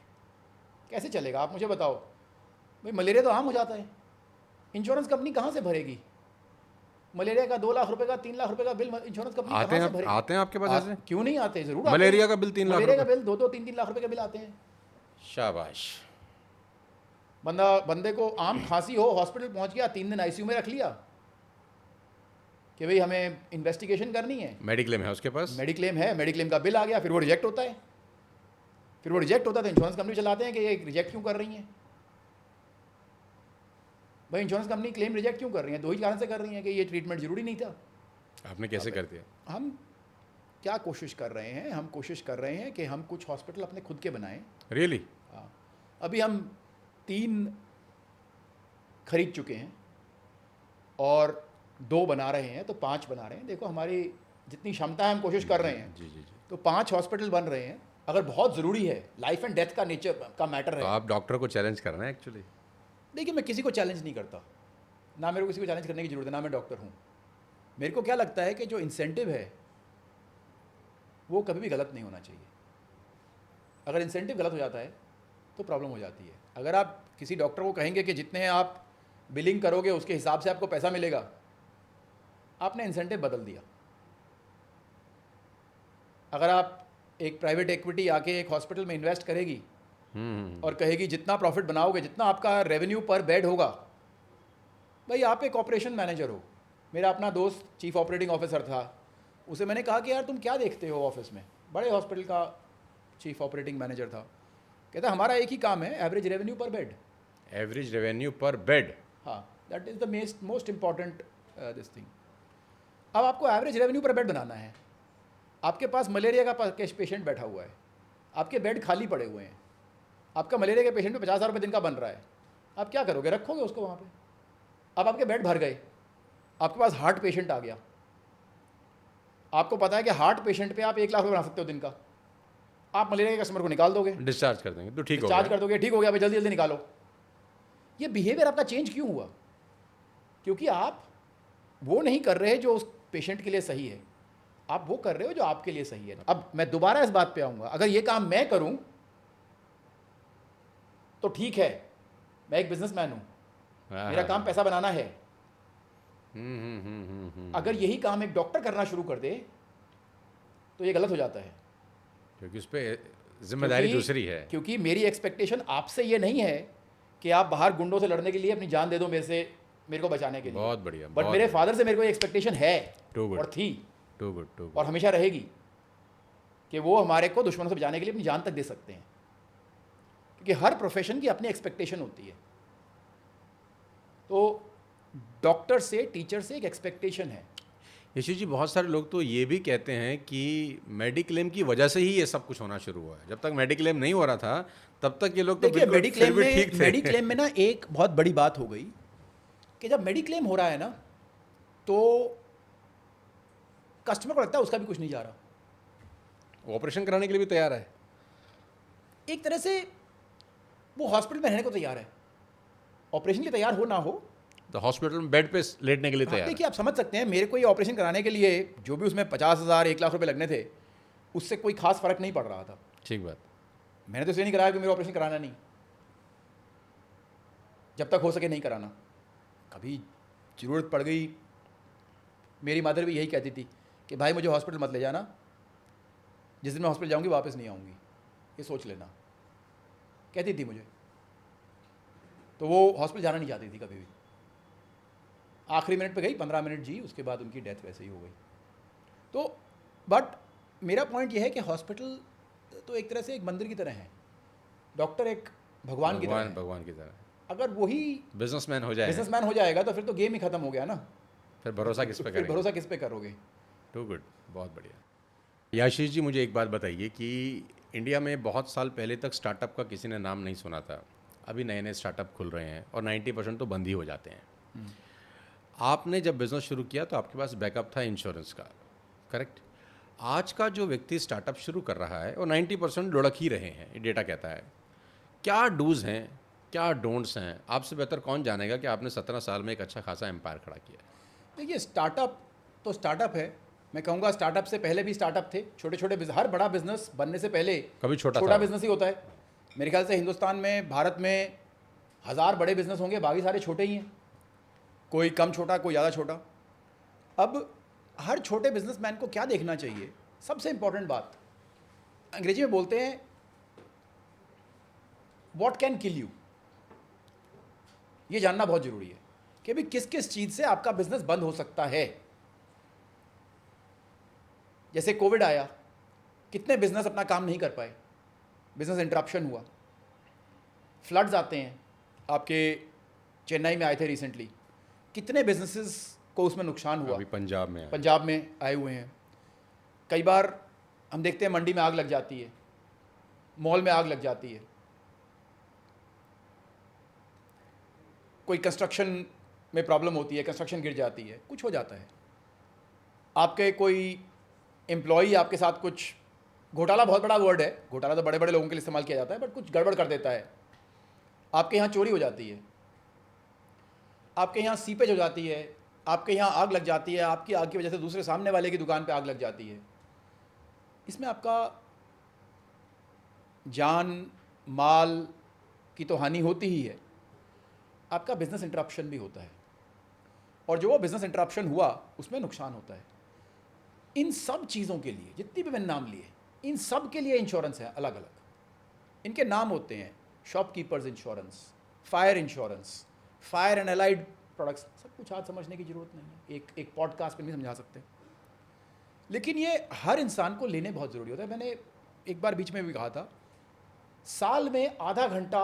कैसे चलेगा? आप मुझे बताओ। भाई, मलेरिया तो आम हो जाता है, इंश्योरेंस कंपनी कहाँ से भरेगी? मलेरिया का 2 लाख रुपए का, 3 लाख रुपए का बिल इंश्योरेंस कंपनी कहाँ से भरेगी? आते हैं आपके पास ऐसे? क्यों नहीं आते? ज़रूर मलेरिया का बिल 3 लाख मलेरिया का बिल 2-2, 3-3 लाख रुपए के बिल आते हैं। शाबाश। बंदे को आम खांसी हो, हॉस्पिटल पहुंच गया, 3 दिन आईसीयू में रख लिया कि भाई हमें इन्वेस्टिगेशन करनी है। मेडिक्लेम है उसके पास? मेडिक्लेम है, मेडिक्लेम का बिल आ गया, फिर वो रिजेक्ट होता है। फिर वो रिजेक्ट होता है तो इंश्योरेंस कंपनी चलाते हैं कि ये रिजेक्ट क्यों कर रही हैं? भाई, इंश्योरेंस कंपनी क्लेम रिजेक्ट क्यों कर रही है? 2 ही कारण से कर रही हैं कि ये ट्रीटमेंट जरूरी नहीं था। आपने कैसे कर दिया? हम क्या कोशिश कर रहे हैं? हम कोशिश कर रहे हैं कि हम कुछ हॉस्पिटल अपने खुद के बनाएं। रियली? हाँ, अभी हम 3 खरीद चुके हैं और 2 बना रहे हैं, तो 5 बना रहे हैं। देखो, हमारी जितनी क्षमता है हम कोशिश कर रहे हैं। जी जी जी। तो 5 हॉस्पिटल बन रहे हैं। अगर बहुत ज़रूरी है, लाइफ एंड डेथ का नेचर का मैटर तो है। आप डॉक्टर को चैलेंज कर रहे हैं एक्चुअली? देखिए, मैं किसी को चैलेंज नहीं करता, ना मेरे को किसी को चैलेंज करने की ज़रूरत है, ना मैं डॉक्टर हूँ। मेरे को क्या लगता है कि जो इंसेंटिव है वो कभी भी गलत नहीं होना चाहिए। अगर इंसेंटिव गलत हो जाता है तो प्रॉब्लम हो जाती है। अगर आप किसी डॉक्टर को कहेंगे कि जितने आप बिलिंग करोगे उसके हिसाब से आपको पैसा मिलेगा, आपने इंसेंटिव बदल दिया। अगर आप एक प्राइवेट इक्विटी आके एक हॉस्पिटल में इन्वेस्ट करेगी और कहेगी जितना प्रॉफिट बनाओगे, जितना आपका रेवेन्यू पर बेड होगा। भाई, आप एक ऑपरेशन मैनेजर हो। मेरा अपना दोस्त चीफ ऑपरेटिंग ऑफिसर था, उसे मैंने कहा कि यार तुम क्या देखते हो ऑफिस में? बड़े हॉस्पिटल का चीफ ऑपरेटिंग मैनेजर था। कहता हमारा एक ही काम है, एवरेज रेवेन्यू पर बेड। एवरेज रेवेन्यू पर बेड? हाँ, that is the most important this thing. अब आपको एवरेज रेवेन्यू पर बेड बनाना है। आपके पास मलेरिया का पेशेंट बैठा हुआ है, आपके बेड खाली पड़े हुए हैं, आपका मलेरिया के पेशेंट पे 50,000 रुपये दिन का बन रहा है। आप क्या करोगे? रखोगे उसको वहाँ पे? अब आपके बेड भर गए, आपके पास हार्ट पेशेंट आ गया। आपको पता है कि हार्ट पेशेंट पे आप 1 लाख रुपये बना सकते हो दिन का। आप मलेरिया के कस्टमर को निकाल दोगे, डिस्चार्ज कर देंगे तो ठीक हो चार्ज गया। कर दोगे, ठीक हो गया भाई, जल्दी जल्दी निकालो। ये बिहेवियर आपका चेंज क्यों हुआ? क्योंकि आप वो नहीं कर रहे जो उस पेशेंट के लिए सही है, आप वो कर रहे हो जो आपके लिए सही है। अब मैं दोबारा इस बात पे आऊँगा, अगर ये काम मैं करूँ तो ठीक है, मैं एक बिजनेसमैन हूँ, मेरा काम पैसा बनाना है। अगर यही काम एक डॉक्टर करना शुरू कर दे तो ये गलत हो जाता है, क्योंकि उस पर जिम्मेदारी दूसरी है। क्योंकि मेरी एक्सपेक्टेशन आपसे ये नहीं है कि आप बाहर गुंडों से लड़ने के लिए अपनी जान दे दो मेरे को बचाने के लिए। बहुत बढ़िया। बट मेरे फादर से मेरे को ये एक्सपेक्टेशन है और थी टू गुड और हमेशा रहेगी कि वो हमारे को दुश्मनों से बचाने के लिए अपनी जान तक दे सकते हैं, क्योंकि हर प्रोफेशन की अपनी एक्सपेक्टेशन होती है। तो डॉक्टर से, टीचर से एक एक्सपेक्टेशन है। यशीश जी, बहुत सारे लोग तो ये भी कहते हैं कि मेडिक्लेम की वजह से ही ये सब कुछ होना शुरू हुआ है। जब तक मेडिक्लेम नहीं हो रहा था तब तक ये लोग तो बिल्कुल फिर भी ठीक थे। मेडिक्लेम में ना एक बहुत बड़ी बात हो गई कि जब मेडिक्लेम हो रहा है ना तो कस्टमर को लगता है उसका भी कुछ नहीं जा रहा, ऑपरेशन कराने के लिए भी तैयार है। एक तरह से वो हॉस्पिटल में रहने को तैयार है, ऑपरेशन के लिए तैयार हो ना हो तो हॉस्पिटल में बेड पे लेटने के लिए तैयार है। देखिए, आप समझ सकते हैं, मेरे को ये ऑपरेशन कराने के लिए जो भी उसमें 50,000 1 लाख रुपए लगने थे, उससे कोई खास फर्क नहीं पड़ रहा था। ठीक बात। मैंने तो इसलिए नहीं कराया कि मेरा ऑपरेशन कराना नहीं, जब तक हो सके नहीं कराना। कभी ज़रूरत पड़ गई, मेरी मदर भी यही कहती थी कि भाई मुझे हॉस्पिटल मत ले जाना, जिस दिन मैं हॉस्पिटल जाऊंगी वापस नहीं आऊँगी, ये सोच लेना, कहती थी मुझे। तो वो हॉस्पिटल जाना नहीं चाहती थी कभी भी। आखिरी मिनट पे गई, 15 मिनट जी, उसके बाद उनकी डेथ वैसे ही हो गई। तो बट मेरा पॉइंट यह है कि हॉस्पिटल तो एक तरह से एक मंदिर की तरह है, डॉक्टर एक भगवान की तरह। अगर वही बिजनेसमैन हो जाएगा तो फिर तो गेम ही खत्म हो गया ना। फिर भरोसा किस पे करेंगे? भरोसा किस पे करोगे? टू गुड, बहुत बढ़िया। याशीष जी, मुझे एक बात बताइए कि इंडिया में बहुत साल पहले तक स्टार्टअप का किसी ने नाम नहीं सुना था। अभी नए नए स्टार्टअप खुल रहे हैं और 90% तो बंद ही हो जाते हैं। आपने जब बिज़नेस शुरू किया तो आपके पास बैकअप था इंश्योरेंस का, करेक्ट? आज का जो व्यक्ति स्टार्टअप शुरू कर रहा है और 90% लुढ़क ही रहे हैं, ये डेटा कहता है। क्या डूज़ हैं, क्या डोंट्स हैं? आपसे बेहतर कौन जानेगा कि आपने 17 साल में एक अच्छा खासा एम्पायर खड़ा किया। देखिए, स्टार्टअप तो स्टार्टअप है। मैं कहूँगा स्टार्टअप से पहले भी स्टार्टअप थे, छोटे छोटे हर बड़ा बिजनेस बनने से पहले कभी छोटा बिजनेस ही होता है। मेरे ख्याल से हिंदुस्तान में, भारत में 1000 बड़े बिजनेस होंगे, बाकी सारे छोटे ही हैं, कोई कम छोटा, कोई ज़्यादा छोटा। अब हर छोटे बिजनेसमैन को क्या देखना चाहिए? सबसे इंपॉर्टेंट बात, अंग्रेजी में बोलते हैं व्हाट कैन किल यू। ये जानना बहुत ज़रूरी है कि भाई किस किस चीज़ से आपका बिजनेस बंद हो सकता है। जैसे कोविड आया, कितने बिजनेस अपना काम नहीं कर पाए, बिजनेस इंटरप्शन हुआ। फ्लड्स आते हैं, आपके चेन्नई में आए थे रिसेंटली, कितने बिजनेसेस को उसमें नुकसान हुआ। अभी पंजाब में आए हुए हैं। कई बार हम देखते हैं मंडी में आग लग जाती है, मॉल में आग लग जाती है, कोई कंस्ट्रक्शन में प्रॉब्लम होती है, कंस्ट्रक्शन गिर जाती है, कुछ हो जाता है। आपके कोई एम्प्लॉई आपके साथ कुछ घोटाला, बहुत बड़ा वर्ड है, घोटाला तो बड़े बड़े लोगों के लिए इस्तेमाल किया जाता है, बट कुछ गड़बड़ कर देता है, आपके यहाँ चोरी हो जाती है, आपके यहाँ सीपेज हो जाती है, आपके यहाँ आग लग जाती है, आपकी आग की वजह से दूसरे सामने वाले की दुकान पे आग लग जाती है। इसमें आपका जान माल की तो हानि होती ही है, आपका बिजनेस इंटरप्शन भी होता है, और जो वो बिजनेस इंटरप्शन हुआ उसमें नुकसान होता है। इन सब चीज़ों के लिए, जितनी भी मैंने नाम लिए, इन सब के लिए इंश्योरेंस है अलग अलग। इनके नाम होते हैं shopkeepers insurance, fire insurance, fire and allied products. सब कुछ आज समझने की ज़रूरत नहीं है, एक पॉडकास्ट पे नहीं समझा सकते, लेकिन ये हर इंसान को लेने बहुत ज़रूरी होता है। मैंने एक बार बीच में भी कहा था, साल में आधा घंटा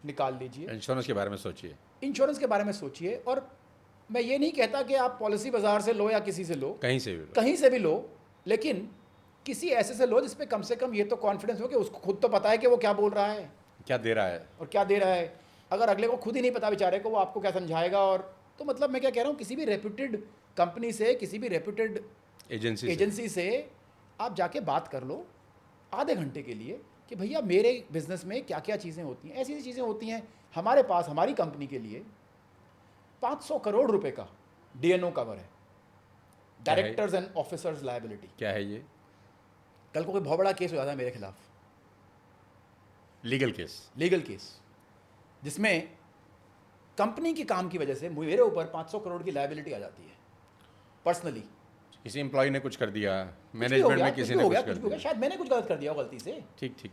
निकाल लीजिए, इंश्योरेंस के बारे में सोचिए, इंश्योरेंस के बारे में सोचिए। और मैं ये नहीं कहता कि आप पॉलिसी बाजार से लो या किसी से लो, कहीं से भी लो, लेकिन किसी ऐसे से लो जिसपे कम से कम ये तो कॉन्फिडेंस हो कि उसको खुद तो पता है कि वो क्या बोल रहा है, क्या दे रहा है और क्या दे रहा है। अगर अगले को खुद ही नहीं पता बेचारे को, वो आपको क्या समझाएगा। और तो मतलब मैं क्या कह रहा हूँ, किसी भी रेप्यूटेड कंपनी से, किसी भी रेप्यूटेड एजेंसी से आप जाके बात कर लो आधे घंटे के लिए कि भैया मेरे बिजनेस में क्या क्या चीज़ें होती हैं। ऐसी ऐसी चीज़ें होती हैं हमारे पास, हमारी कंपनी के लिए 500 करोड़ रुपए का डीएनओ कवर है, डायरेक्टर्स एंड ऑफिसर्स लायबिलिटी। क्या है ये? कल को कोई बहुत बड़ा केस हो जाता है मेरे खिलाफ, लीगल केस, जिसमें कंपनी के काम की वजह से मेरे ऊपर 500 करोड़ की लायबिलिटी आ जाती है पर्सनली। किसी एम्प्लॉय ने कुछ कर दिया, मैनेजमेंट में किसी ने कुछ कर दिया, शायद मैंने कुछ गलत कर दिया हो गलती से। ठीक ठीक।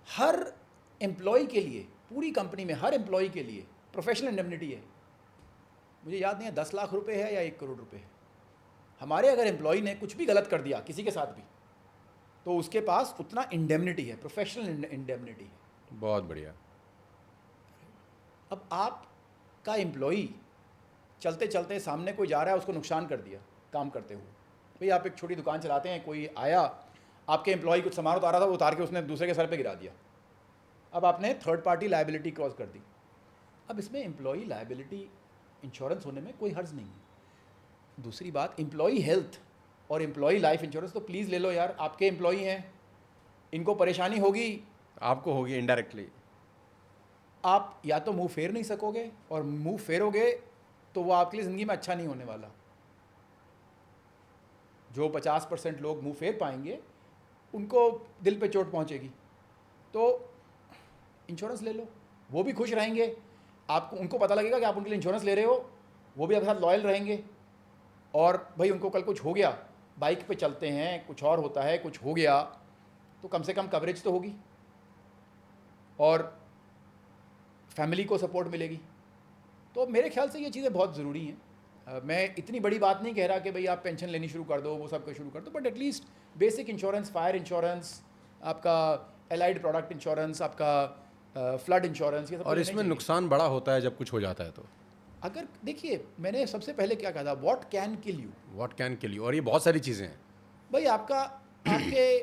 हर एम्प्लॉय के लिए, पूरी कंपनी में हर एम्प्लॉय के लिए प्रोफेशनल इंडेमनिटी है। मुझे याद नहीं है 10 लाख रुपए है या 1 करोड़ रुपए है। हमारे अगर एम्प्लॉय ने कुछ भी गलत कर दिया किसी के साथ भी, तो उसके पास उतना इंडेमनिटी है, प्रोफेशनल इंडेमनिटी है। बहुत बढ़िया। अब आपका एम्प्लॉय चलते चलते सामने कोई जा रहा है, उसको नुकसान कर दिया काम करते हुए। भाई आप एक छोटी दुकान चलाते हैं, कोई आया, आपके एम्प्लॉय कुछ सामान उतारा था, वो उतार के उसने दूसरे के सर पे गिरा दिया। अब आपने थर्ड पार्टी लायबिलिटी क्रॉस कर दी। अब इसमें एम्प्लॉय लायबिलिटी इंश्योरेंस होने में कोई हर्ज नहीं है। दूसरी बात, एम्प्लॉय हेल्थ और एम्प्लॉय लाइफ इंश्योरेंस तो प्लीज़ ले लो यार। आपके एम्प्लॉय हैं, इनको परेशानी होगी, आपको होगी इनडायरेक्टली। आप या तो मुंह फेर नहीं सकोगे, और मुंह फेरोगे तो वो आपके लिए ज़िंदगी में अच्छा नहीं होने वाला। जो 50% लोग मुंह फेर पाएंगे उनको दिल पे चोट पहुंचेगी। तो इंश्योरेंस ले लो, वो भी खुश रहेंगे, आपको उनको पता लगेगा कि आप उनके लिए इंश्योरेंस ले रहे हो, वो भी आपके साथ लॉयल रहेंगे। और भाई उनको कल कुछ हो गया, बाइक पे चलते हैं, कुछ और होता है, कुछ हो गया, तो कम से कम कवरेज तो होगी और फैमिली को सपोर्ट मिलेगी। तो मेरे ख्याल से ये चीज़ें बहुत ज़रूरी हैं। मैं इतनी बड़ी बात नहीं कह रहा कि भाई आप पेंशन लेनी शुरू कर दो, वो सब कुछ शुरू कर दो, but at least basic insurance, fire insurance, आपका एलाइड प्रोडक्ट इंश्योरेंस, आपका फ्लड इंश्योरेंस, ये सब। और इसमें नुकसान बड़ा होता है जब कुछ हो जाता है तो। अगर देखिए, मैंने सबसे पहले क्या कहा था, व्हाट कैन किल यू। और ये बहुत सारी चीज़ें हैं भाई। आपके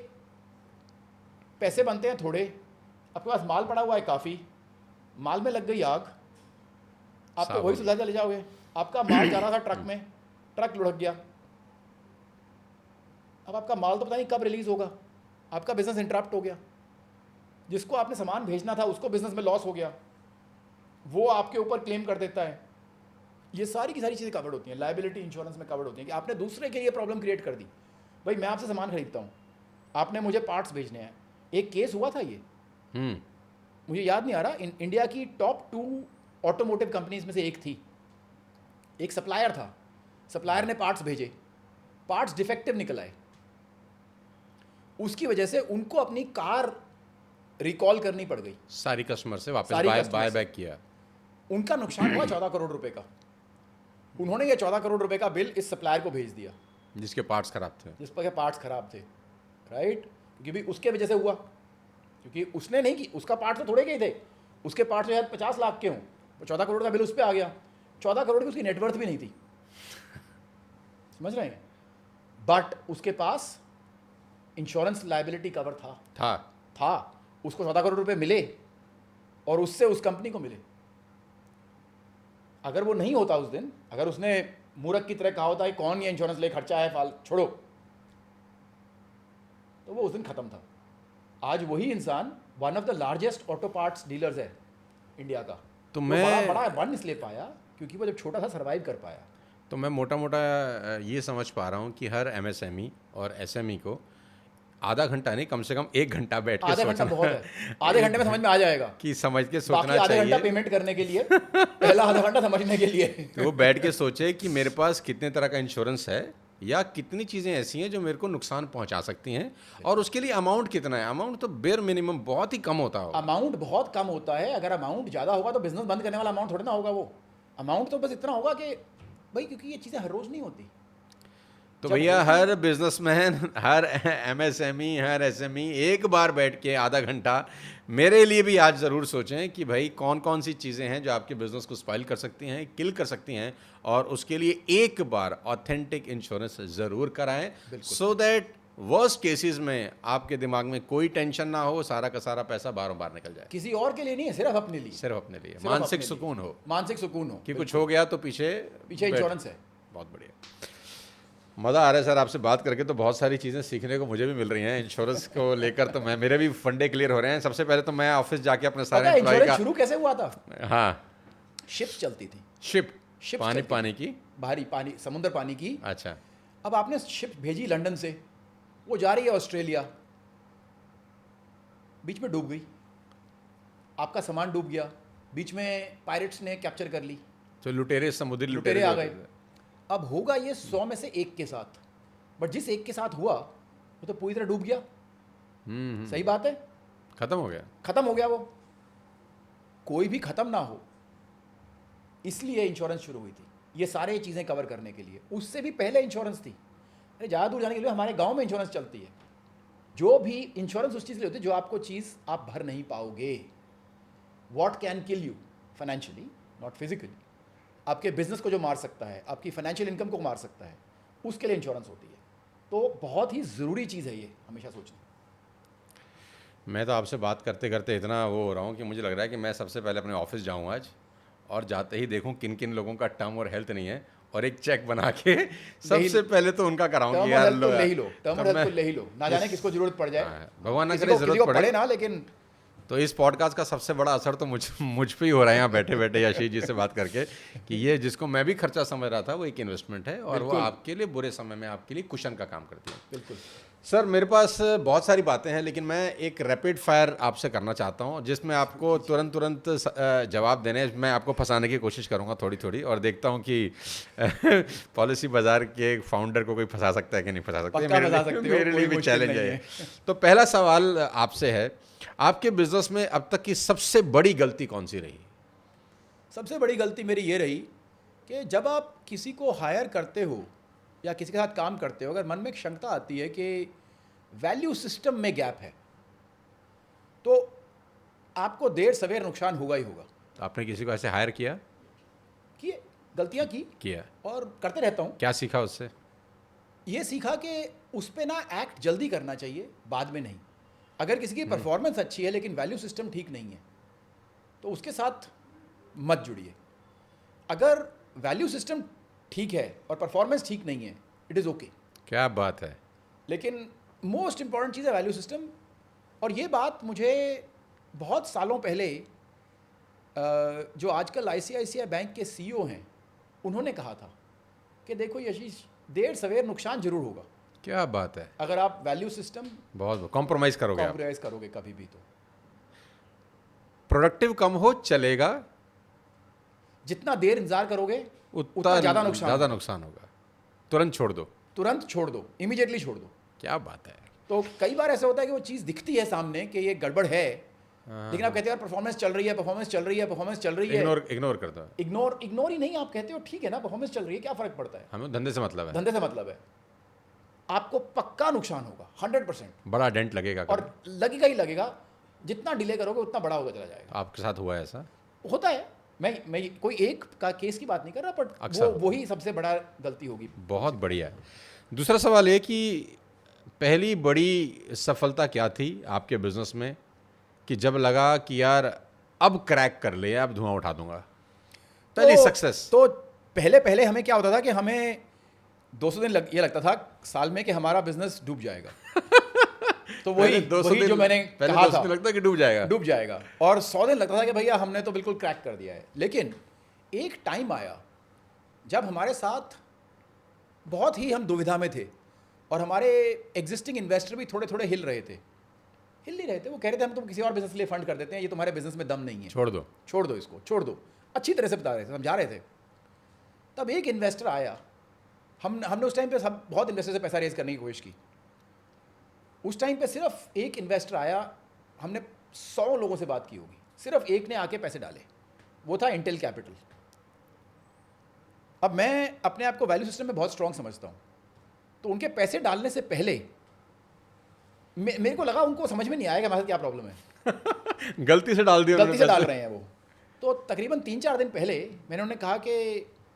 पैसे बनते हैं थोड़े, आपके पास माल पड़ा हुआ है काफ़ी, माल में लग गई आग, आप तो वही सुलझा चले जाओगे। आपका माल जा रहा था ट्रक में, ट्रक लुढ़क गया, अब आपका माल तो पता नहीं कब रिलीज होगा, आपका बिजनेस इंटरप्ट हो गया, जिसको आपने सामान भेजना था उसको बिजनेस में लॉस हो गया, वो आपके ऊपर क्लेम कर देता है। ये सारी की सारी चीज़ें कवर्ड होती हैं, लायबिलिटी इंश्योरेंस में कवर्ड होती हैं कि आपने दूसरे के लिए प्रॉब्लम क्रिएट कर दी। भाई मैं आपसे सामान खरीदता हूँ, आपने मुझे पार्ट्स भेजने हैं। एक केस हुआ था ये, मुझे याद नहीं आ रहा, इंडिया की टॉप 2 ऑटोमोटिव कंपनीज में से एक थी। एक सप्लायर था, सप्लायर ने पार्ट्स भेजे, पार्ट्स डिफेक्टिव निकल आए, उसकी वजह से उनको अपनी कार रिकॉल करनी पड़ गई। सारी कस्टमर से वापस बाय बैक किया। उनका नुकसान हुआ 14 करोड़ रुपए का। उन्होंने ये 14 करोड़ रुपए का बिल इस सप्लायर को भेज दिया जिसके पार्ट्स खराब थे, राइट। क्योंकि भी उसके वजह से हुआ, क्योंकि उसने नहीं की, उसका पार्ट तो थोड़े के ही थे, उसके पार्ट तो शायद 50 लाख के हों, तो 14 करोड़ का बिल उस पर आ गया। 14 करोड़ की उसकी नेटवर्थ भी नहीं थी, समझ रहे हैं। बट उसके पास इंश्योरेंस लायबिलिटी कवर था। उसको 14 करोड़ रुपए मिले और उससे उस कंपनी को मिले। अगर वो नहीं होता उस दिन, अगर उसने मूर्ख की तरह कहा होता है कौन ये इंश्योरेंस ले, खर्चा है, फाल छोड़ो, तो वो उस दिन खत्म था। आज वही इंसान one of the largest auto parts dealers है इंडिया का। तो मैं बड़ा बन इसलिए पाया क्योंकि वो जब छोटा था सर्वाइव कर पाया। तो मैं मोटा मोटा ये समझ पा रहा हूँ कि हर एमएसएमई और एसएमई को आधा घंटा नहीं, कम से कम 1 घंटा बैठ के आधा घंटा बहुत है, आधे घंटे में समझ में आ जाएगा कि समझ के सोचना बाकी आधे चाहिए। घंटा पेमेंट करने के लिए, पहला आधा घंटा समझने के लिए। तो वो बैठ के सोचे कि मेरे पास कितने तरह का इंश्योरेंस है या कितनी चीज़ें ऐसी हैं जो मेरे को नुकसान पहुंचा सकती हैं, और उसके लिए अमाउंट कितना है। अमाउंट तो बेयर मिनिमम बहुत ही कम होता होगा। अमाउंट बहुत कम होता है। अगर अमाउंट ज़्यादा होगा तो बिजनेस बंद करने वाला अमाउंट थोड़ा ना होगा। वो अमाउंट तो बस इतना होगा कि भाई, क्योंकि ये चीज़ें हर रोज़ नहीं होती। तो भैया हर बिजनेसमैन, हर एमएसएमई, हर एसएमई एक बार बैठ के आधा घंटा मेरे लिए भी आज ज़रूर सोचें कि भाई कौन कौन सी चीज़ें हैं जो आपके बिज़नेस को स्पॉइल कर सकती हैं, किल कर सकती हैं, और उसके लिए एक बार ऑथेंटिक इंश्योरेंस ज़रूर कराएं, सो दैट वर्स्ट केसेस में आपके दिमाग में कोई टेंशन ना हो, सारा का सारा पैसा बारों बार निकल जाए। किसी और के लिए नहीं है, सिर्फ अपने लिए, सिर्फ अपने लिए मानसिक सुकून हो कि कुछ हो गया तो पीछे इंश्योरेंस है। बहुत बढ़िया। मज़ा आ रहा है सर आपसे बात करके, तो बहुत सारी चीज़ें सीखने को मुझे भी मिल रही हैं इंश्योरेंस को लेकर। तो मैं मेरे भी फंडे क्लियर हो रहे हैं। सबसे पहले तो मैं ऑफिस जाके अपने पता सारे है एम्प्लॉय इंश्योरेंस का, शुरू कैसे हुआ था? हाँ, शिप्स चलती थी, शिप, शिप्स पानी चलती थी। पानी की, भारी पानी, समुद्र पानी की। अच्छा, अब आपने शिप भेजी लंदन से, वो जा रही है ऑस्ट्रेलिया, बीच में डूब गई, आपका सामान डूब गया, बीच में पायरेट्स ने कैप्चर कर ली, तो लुटेरे, समुद्री लुटेरे लुटेरे आ जो गए। होते थे। अब होगा ये 100 में से एक के साथ, बट जिस एक के साथ हुआ वो तो पूरी तरह डूब गया। सही बात है, खत्म हो गया। खत्म हो गया वो। कोई भी खत्म ना हो, इसलिए इंश्योरेंस शुरू हुई थी, ये सारे चीज़ें कवर करने के लिए। उससे भी पहले इंश्योरेंस थी। अरे ज़्यादा दूर जाने के लिए हमारे गांव में इंश्योरेंस चलती है। जो भी इंश्योरेंस उस चीज़ के लिए होती है जो आपको चीज़ आप भर नहीं पाओगे। What can kill you financially, not physically. आपके बिजनेस को जो मार सकता है, आपकी फाइनेंशियल इनकम को मार सकता है, उसके लिए इंश्योरेंस होती है। तो बहुत ही ज़रूरी चीज़ है ये, हमेशा सोचना। मैं तो आपसे बात करते करते इतना वो हो रहा हूँ कि मुझे लग रहा है कि मैं सबसे पहले अपने ऑफिस जाऊँ आज, और जाते ही देखूँ किन किन लोगों का टर्म और हेल्थ नहीं है, और एक चेक बना के सबसे पहले तो उनका कराऊँ टर्म कि और यार हेल्थ तो ले ही लो, टर्म तब और हेल्थ मैं तो ले ही लो, ना जाने किसको जरूरत पड़ जाए। हाँ, भगवान ना किसी करे को जरूरत पड़े पड़े ना, लेकिन तो इस पॉडकास्ट का सबसे बड़ा असर तो मुझ पे ही हो रहा है यहाँ बैठे बैठे यशीश जी से बात करके, कि ये जिसको मैं भी खर्चा समझ रहा था वो एक इन्वेस्टमेंट है, और वो बिल्कुल। आपके लिए बुरे समय में आपके लिए कुशन का काम करती है। बिल्कुल। सर मेरे पास बहुत सारी बातें हैं, लेकिन मैं एक रैपिड फायर आपसे करना चाहता हूँ जिसमें आपको तुरंत जवाब देने, मैं आपको फंसाने की कोशिश करूँगा थोड़ी थोड़ी, और देखता हूँ कि पॉलिसी बाजार के फाउंडर को कोई फंसा सकता है कि नहीं फंसा सकता है। पक्का फंसा सकते हो, मेरे कोई लिए भी मुश्किल चैलेंज नहीं है। है। तो पहला सवाल आपसे है, आपके बिजनेस में अब तक की सबसे बड़ी गलती कौन सी रही? सबसे बड़ी गलती मेरी ये रही कि जब आप किसी को हायर करते हो या किसी के साथ काम करते हो, अगर मन में एक शंका आती है कि वैल्यू सिस्टम में गैप है, तो आपको देर सवेर नुकसान होगा ही होगा। तो आपने किसी को ऐसे हायर किया? किए, गलतियां की किया। और करते रहता हूँ। क्या सीखा उससे? ये सीखा कि उस पे ना एक्ट जल्दी करना चाहिए, बाद में नहीं। अगर किसी की परफॉर्मेंस अच्छी है लेकिन वैल्यू सिस्टम ठीक नहीं है, तो उसके साथ मत जुड़िए। अगर वैल्यू सिस्टम ठीक है और परफॉर्मेंस ठीक नहीं है, इट इज़ ओके। क्या बात है। लेकिन मोस्ट इंपॉर्टेंट चीज़ है वैल्यू सिस्टम। और ये बात मुझे बहुत सालों पहले जो आजकल आईसीआईसीआई बैंक के सीईओ हैं, उन्होंने कहा था कि देखो यशीश, देर सवेर नुकसान जरूर होगा। क्या बात है। अगर आप वैल्यू सिस्टम बहुत कॉम्प्रोमाइज करोगे आप। कॉम्प्रोमाइज करोगे कभी भी, तो प्रोडक्टिव कम हो चलेगा, जितना देर इंतजार करोगे उतना ज़्यादा ज़्यादा नुकसान होगा। तुरंत छोड़ दो। तुरंत छोड़ दो, इमीडिएटली छोड़ दो। क्या बात है। तो कई बार ऐसा होता है कि वो चीज़ दिखती है सामने कि ये गड़बड़ है, लेकिन आप कहते हो यार परफॉर्मेंस चल रही है, परफॉर्मेंस चल रही है, परफॉर्मेंस चल रही है। इग्नोर करता है। इग्नोर ही नहीं, आप कहते हो ठीक है ना, परफॉर्मेंस चल रही है, क्या फर्क पड़ता है, हमें धंधे से मतलब है। धंधे से मतलब है। आपको पक्का नुकसान होगा, 100%। बड़ा डेंट लगेगा और लगेगा ही लगेगा। जितना डिले करोगे उतना बड़ा होगा चला जाएगा। आपके साथ हुआ है ऐसा? होता है। मैं कोई एक का केस की बात नहीं कर रहा, बट अक्सर वही सबसे बड़ा गलती होगी। बहुत बढ़िया है। दूसरा सवाल ये कि पहली बड़ी सफलता क्या थी आपके बिजनेस में, कि जब लगा कि यार अब क्रैक कर ले, अब धुआं उठा दूंगा, पहली सक्सेस? तो पहले हमें क्या होता था कि हमें 200 दिन ये लगता था साल में कि हमारा बिजनेस डूब जाएगा। तो वही जो मैंने कहा था, लगता कि डूब जाएगा। और 100 दिन लगता था कि भैया हमने तो बिल्कुल क्रैक कर दिया है। लेकिन एक टाइम आया जब हमारे साथ बहुत ही हम दुविधा में थे, और हमारे एग्जिस्टिंग इन्वेस्टर भी थोड़े थोड़े हिल नहीं रहे थे। वो कह रहे थे हम तुम किसी और बिजनेस के लिए फंड कर देते हैं, ये तुम्हारे बिजनेस में दम नहीं है, छोड़ दो इसको, छोड़ दो। अच्छी तरह से बता रहे थे, समझा रहे थे। तब एक इन्वेस्टर आया, हमने उस टाइम पे सब बहुत इन्वेस्टर से पैसा रेज करने की कोशिश की। उस टाइम पे सिर्फ एक इन्वेस्टर आया, हमने 100 लोगों से बात की होगी, सिर्फ एक ने आके पैसे डाले, वो था इंटेल कैपिटल। अब मैं अपने आप को वैल्यू सिस्टम में बहुत स्ट्रांग समझता हूँ, तो उनके पैसे डालने से पहले मेरे को लगा उनको समझ में नहीं आएगा हमारे साथ क्या प्रॉब्लम है। गलती से डाल रहे हैं वो। तो तकरीबन 3-4 दिन पहले मैंने उन्हें कहा कि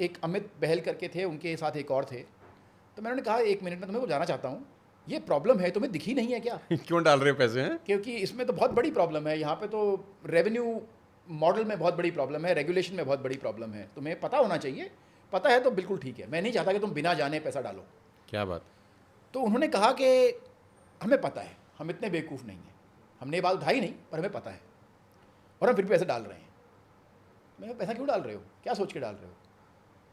एक अमित बहल करके थे, उनके साथ एक और थे, तो मैंने उन्हें कहा 1 मिनट में तुम्हें को जाना चाहता हूँ, ये प्रॉब्लम है, तुम्हें दिखी नहीं है क्या? क्यों डाल रहे हो पैसे हैं? क्योंकि इसमें तो बहुत बड़ी प्रॉब्लम है, यहाँ पे तो रेवेन्यू मॉडल में बहुत बड़ी प्रॉब्लम है, रेगुलेशन में बहुत बड़ी प्रॉब्लम है, तुम्हें पता होना चाहिए। पता है तो बिल्कुल ठीक है, मैं नहीं चाहता कि तुम बिना जाने पैसा डालो। क्या बात। तो उन्होंने कहा कि हमें पता है, हम इतने बेवकूफ़ नहीं हैं, हमने ये बात उठाई नहीं, पर हमें पता है और हम फिर भी पैसे डाल रहे हैं। मैं पैसा क्यों डाल रहे हो, क्या सोच के डाल रहे हो?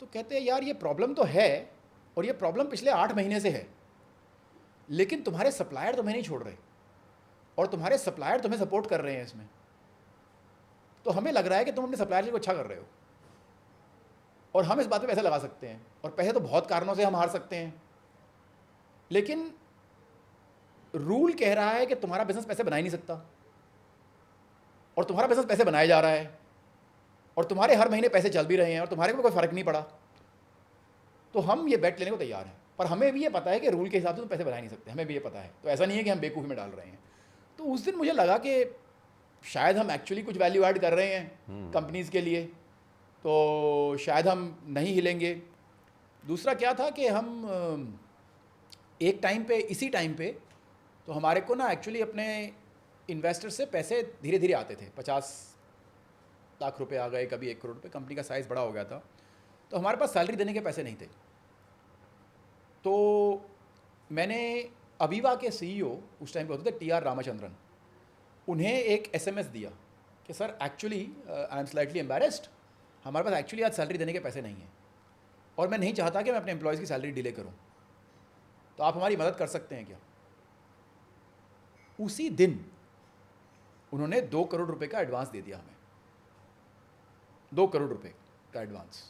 तो कहते हैं यार ये प्रॉब्लम तो है और ये प्रॉब्लम पिछले 8 महीने से है, लेकिन तुम्हारे सप्लायर तुम्हें नहीं छोड़ रहे और तुम्हारे सप्लायर तुम्हें सपोर्ट कर रहे हैं इसमें। तो हमें लग रहा है कि तुम अपने सप्लायर को अच्छा कर रहे हो और हम इस बात पे पैसे लगा सकते हैं, और पैसे तो बहुत कारणों से हम हार सकते हैं, लेकिन रूल कह रहा है कि तुम्हारा बिजनेस पैसे बना ही नहीं सकता और तुम्हारा बिजनेस पैसे बनाया जा रहा है और तुम्हारे हर महीने पैसे चल भी रहे हैं और तुम्हारे को कोई फ़र्क नहीं पड़ा। तो हम ये बेट लेने को तैयार हैं, पर हमें भी ये पता है कि रूल के हिसाब से तुम पैसे बना ही नहीं सकते, हमें भी ये पता है। तो ऐसा नहीं है कि हम बेवकूफ़ी में डाल रहे हैं। तो उस दिन मुझे लगा कि शायद हम एक्चुअली कुछ वैल्यू ऐड कर रहे हैं कंपनीज़ के लिए, तो शायद हम नहीं हिलेंगे। दूसरा क्या था कि हम एक टाइम पे, इसी टाइम पे तो हमारे को ना एक्चुअली अपने इन्वेस्टर से पैसे धीरे धीरे आते थे। 50 लाख रुपए आ गए, कभी 1 करोड़ रुपए, कंपनी का साइज़ बड़ा हो गया था, तो हमारे पास सैलरी देने के पैसे नहीं थे। तो मैंने अवीवा के सीईओ उस टाइम पे होते थे टी.आर. रामाचंद्रन, उन्हें एक एसएमएस दिया कि sir actually I am slightly embarrassed, हमारे पास एक्चुअली आज सैलरी देने के पैसे नहीं हैं और मैं नहीं चाहता कि मैं अपने एम्प्लॉयज़ की सैलरी डिले करूं, तो आप हमारी मदद कर सकते हैं क्या? उसी दिन उन्होंने 2 करोड़ रुपए का एडवांस दे दिया हमें, 2 करोड़ रुपए का एडवांस।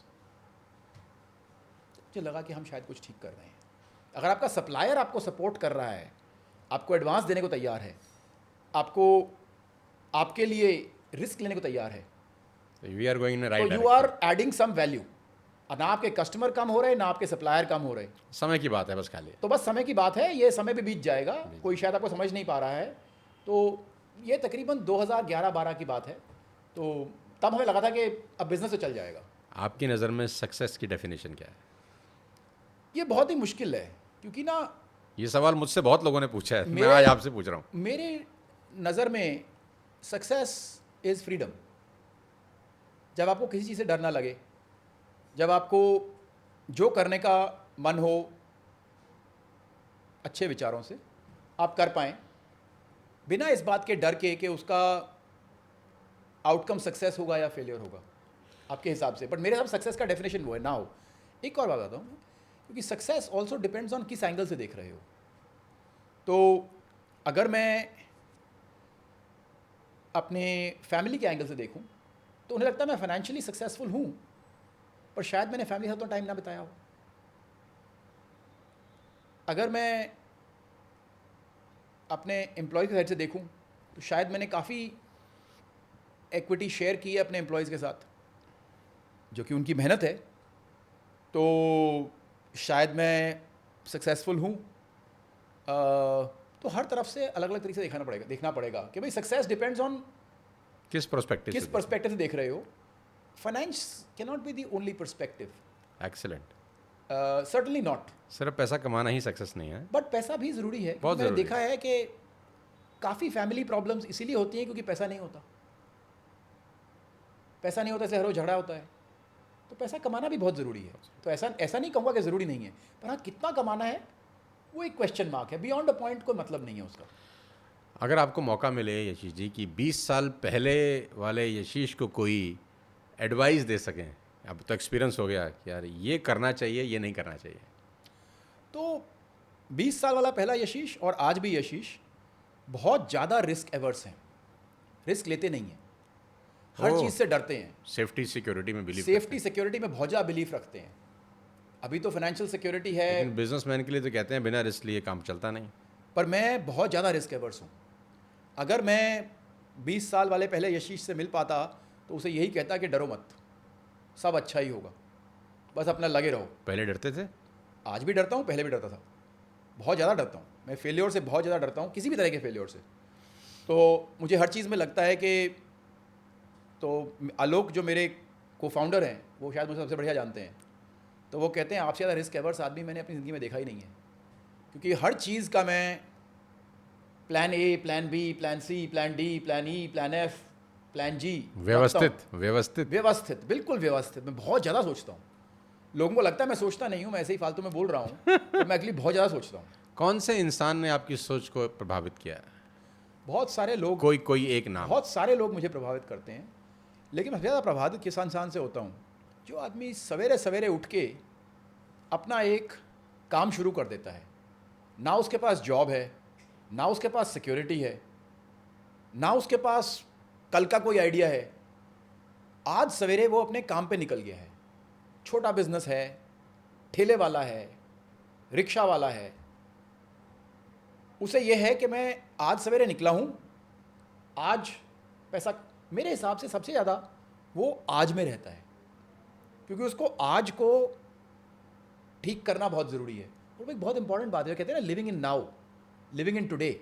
मुझे लगा कि हम शायद कुछ ठीक कर रहे हैं। अगर आपका सप्लायर आपको सपोर्ट कर रहा है, आपको एडवांस देने को तैयार है, आपको आपके लिए रिस्क लेने को तैयार है, we are going in right तो you are adding some value. ना आपके कस्टमर कम हो रहे, ना आपके सप्लायर कम हो रहे। समय की बात है बस खाली। तो बस समय की बात है, ये समय भी बीत जाएगा, कोई शायद आपको समझ नहीं पा रहा है। तो ये तकरीबन 2011-12 की बात है। तो तब हमें लगा था कि अब बिजनेस तो चल जाएगा। आपकी नज़र में सक्सेस की डेफिनेशन क्या है? ये बहुत ही मुश्किल है, क्योंकि ना ये सवाल मुझसे बहुत लोगों ने पूछा है, मैं आज आपसे पूछ रहा हूँ। मेरे नज़र में सक्सेस इज़ फ्रीडम। जब आपको किसी चीज़ से डर ना लगे, जब आपको जो करने का मन हो अच्छे विचारों से आप कर पाएँ, बिना इस बात के डर के कि उसका आउटकम सक्सेस होगा या फेलियर होगा आपके हिसाब से। बट मेरे हिसाब से सक्सेस का डेफिनेशन वो है ना हो। एक और बात बताता हूँ, क्योंकि सक्सेस ऑल्सो डिपेंड्स ऑन किस एंगल से देख रहे हो। तो अगर मैं अपने फैमिली के एंगल से देखूं तो उन्हें लगता है मैं फाइनेंशियली सक्सेसफुल हूं, पर शायद मैंने फैमिली के साथ तो टाइम ना बिताया हो। अगर मैं अपने एम्प्लॉय के साइड से देखूं तो शायद मैंने काफ़ी इक्विटी शेयर की है अपने एम्प्लॉयज़ के साथ, जो कि उनकी मेहनत है, तो शायद मैं सक्सेसफुल हूँ। तो हर तरफ से अलग अलग तरीके से देखना पड़ेगा कि भाई सक्सेस डिपेंड्स ऑन किस पर्सपेक्टिव से देख रहे हो। Finance can not be the only perspective. Excellent. Certainly not. सिर्फ पैसा कमाना ही सक्सेस नहीं है, बट पैसा भी ज़रूरी है। बहुत मैंने ज़रूरी देखा है कि काफ़ी फैमिली प्रॉब्लम्स इसीलिए होती हैं क्योंकि पैसा नहीं होता। पैसा नहीं होता, इसलिए हर रोज़ झगड़ा होता है। तो पैसा कमाना भी बहुत ज़रूरी है। तो ऐसा नहीं कहूँगा कि ज़रूरी नहीं है, पर हाँ कितना कमाना है वो एक क्वेश्चन मार्क है। बियॉन्ड अ पॉइंट कोई मतलब नहीं है उसका। अगर आपको मौका मिले यशीश जी कि 20 साल पहले वाले यशीश को कोई एडवाइस दे सकें, अब तो एक्सपीरियंस हो गया कि यार ये करना चाहिए, ये नहीं करना चाहिए, तो 20 साल वाला पहला यशीश और आज भी यशीश बहुत ज़्यादा रिस्क एवर्स हैं, रिस्क लेते नहीं हैं, हर चीज़ से डरते हैं। सेफ्टी सिक्योरिटी में बहुत ज़्यादा बिलीफ रखते हैं। अभी तो फाइनेंशियल सिक्योरिटी है, लेकिन बिजनेसमैन के लिए तो कहते हैं बिना रिस्क लिए काम चलता नहीं। पर मैं बहुत ज़्यादा रिस्क एवर्स हूँ। अगर मैं 20 साल वाले पहले यशीश से मिल पाता तो उसे यही कहता कि डरो मत, सब अच्छा ही होगा, बस अपना लगे रहो। पहले डरते थे? आज भी डरता हूँ, पहले भी डरता था, बहुत ज़्यादा डरता हूँ। मैं फेलियर से बहुत ज़्यादा डरता हूँ, किसी भी तरह के फेलियर से। तो मुझे हर चीज़ में लगता है कि, तो आलोक जो मेरे को फाउंडर हैं वो शायद मुझे सबसे बढ़िया जानते हैं, तो वो कहते हैं आपसे ज़्यादा रिस्क एवर्स आदमी मैंने अपनी ज़िंदगी में देखा ही नहीं है। क्योंकि हर चीज़ का मैं plan A, plan B, plan C, plan D, plan E, plan F, plan G, व्यवस्थित बिल्कुल व्यवस्थित। मैं बहुत ज़्यादा सोचता हूँ। लोगों को लगता है मैं सोचता नहीं हूँ, मैं ऐसे ही फालतू में बोल रहा हूँ, तो मैं एक्चुअली बहुत ज़्यादा सोचता हूँ। कौन से इंसान ने आपकी सोच को प्रभावित किया है? बहुत सारे लोग, कोई एक नाम? बहुत सारे लोग मुझे प्रभावित करते हैं, लेकिन मैं ज़्यादा प्रभावित किस इंसान से होता हूँ जो आदमी सवेरे सवेरे उठ के अपना एक काम शुरू कर देता है। ना उसके पास जॉब है, ना उसके पास सिक्योरिटी है, ना उसके पास कल का कोई आइडिया है। आज सवेरे वो अपने काम पे निकल गया है। छोटा बिजनेस है, ठेले वाला है, रिक्शा वाला है। उसे यह है कि मैं आज सवेरे निकला हूँ, आज पैसा, मेरे हिसाब से सबसे ज़्यादा वो आज में रहता है, क्योंकि उसको आज को ठीक करना बहुत ज़रूरी है। और वो एक बहुत इंपॉर्टेंट बात है, कहते हैं ना living in now, living in today,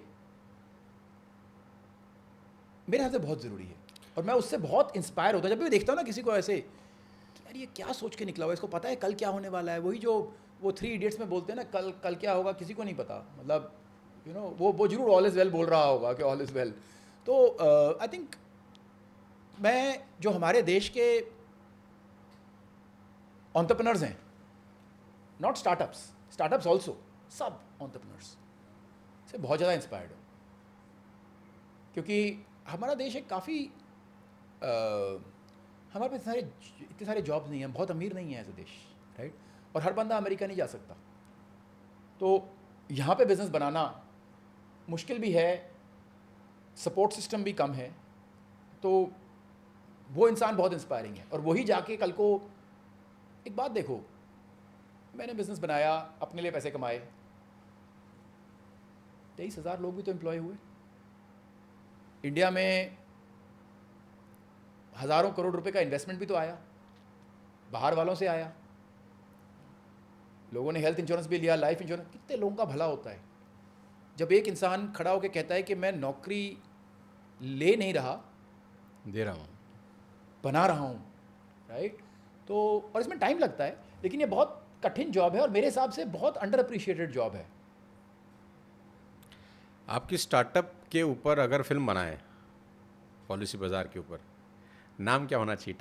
मेरे ख्याल से बहुत ज़रूरी है। और मैं उससे बहुत इंस्पायर होता हूँ जब भी मैं देखता हूँ ना किसी को ऐसे कि यार ये क्या सोच के निकला हुआ है, इसको पता है कल क्या होने वाला है। वही जो वो 3 इडियट्स में बोलते हैं ना, कल कल क्या होगा किसी को नहीं पता। मतलब यू नो वो जरूर ऑल इज़ वेल बोल रहा होगा कि ऑल इज़ वेल। तो आई थिंक मैं जो हमारे देश के एंटरप्रेन्योर्स हैं, नॉट स्टार्टअप्स ऑल्सो, सब एंटरप्रेन्योर्स से बहुत ज़्यादा इंस्पायर्ड हूँ, क्योंकि हमारा देश एक काफ़ी हमारे पास इतने सारे जॉब्स नहीं हैं, बहुत अमीर नहीं है एज अ देश, राइट। और हर बंदा अमेरिका नहीं जा सकता, तो यहाँ पे बिज़नेस बनाना मुश्किल भी है, सपोर्ट सिस्टम भी कम है। तो वो इंसान बहुत इंस्पायरिंग है। और वही जाके कल को, एक बात देखो, मैंने बिज़नेस बनाया, अपने लिए पैसे कमाए, 23,000 लोग भी तो एम्प्लॉय हुए। इंडिया में हज़ारों करोड़ रुपए का इन्वेस्टमेंट भी तो आया, बाहर वालों से आया। लोगों ने हेल्थ इंश्योरेंस भी लिया, लाइफ इंश्योरेंस। कितने लोगों का भला होता है जब एक इंसान खड़ा होकर कहता है कि मैं नौकरी ले नहीं रहा, दे रहा हूँ, बना रहा हूँ, राइट। तो और इसमें टाइम लगता है, लेकिन ये बहुत कठिन जॉब है और मेरे हिसाब से बहुत अंडर अप्रिशिएटेड जॉब है। आपकी स्टार्टअप के ऊपर अगर फिल्म बनाए, पॉलिसी बाजार के ऊपर, नाम क्या होना चाहिए?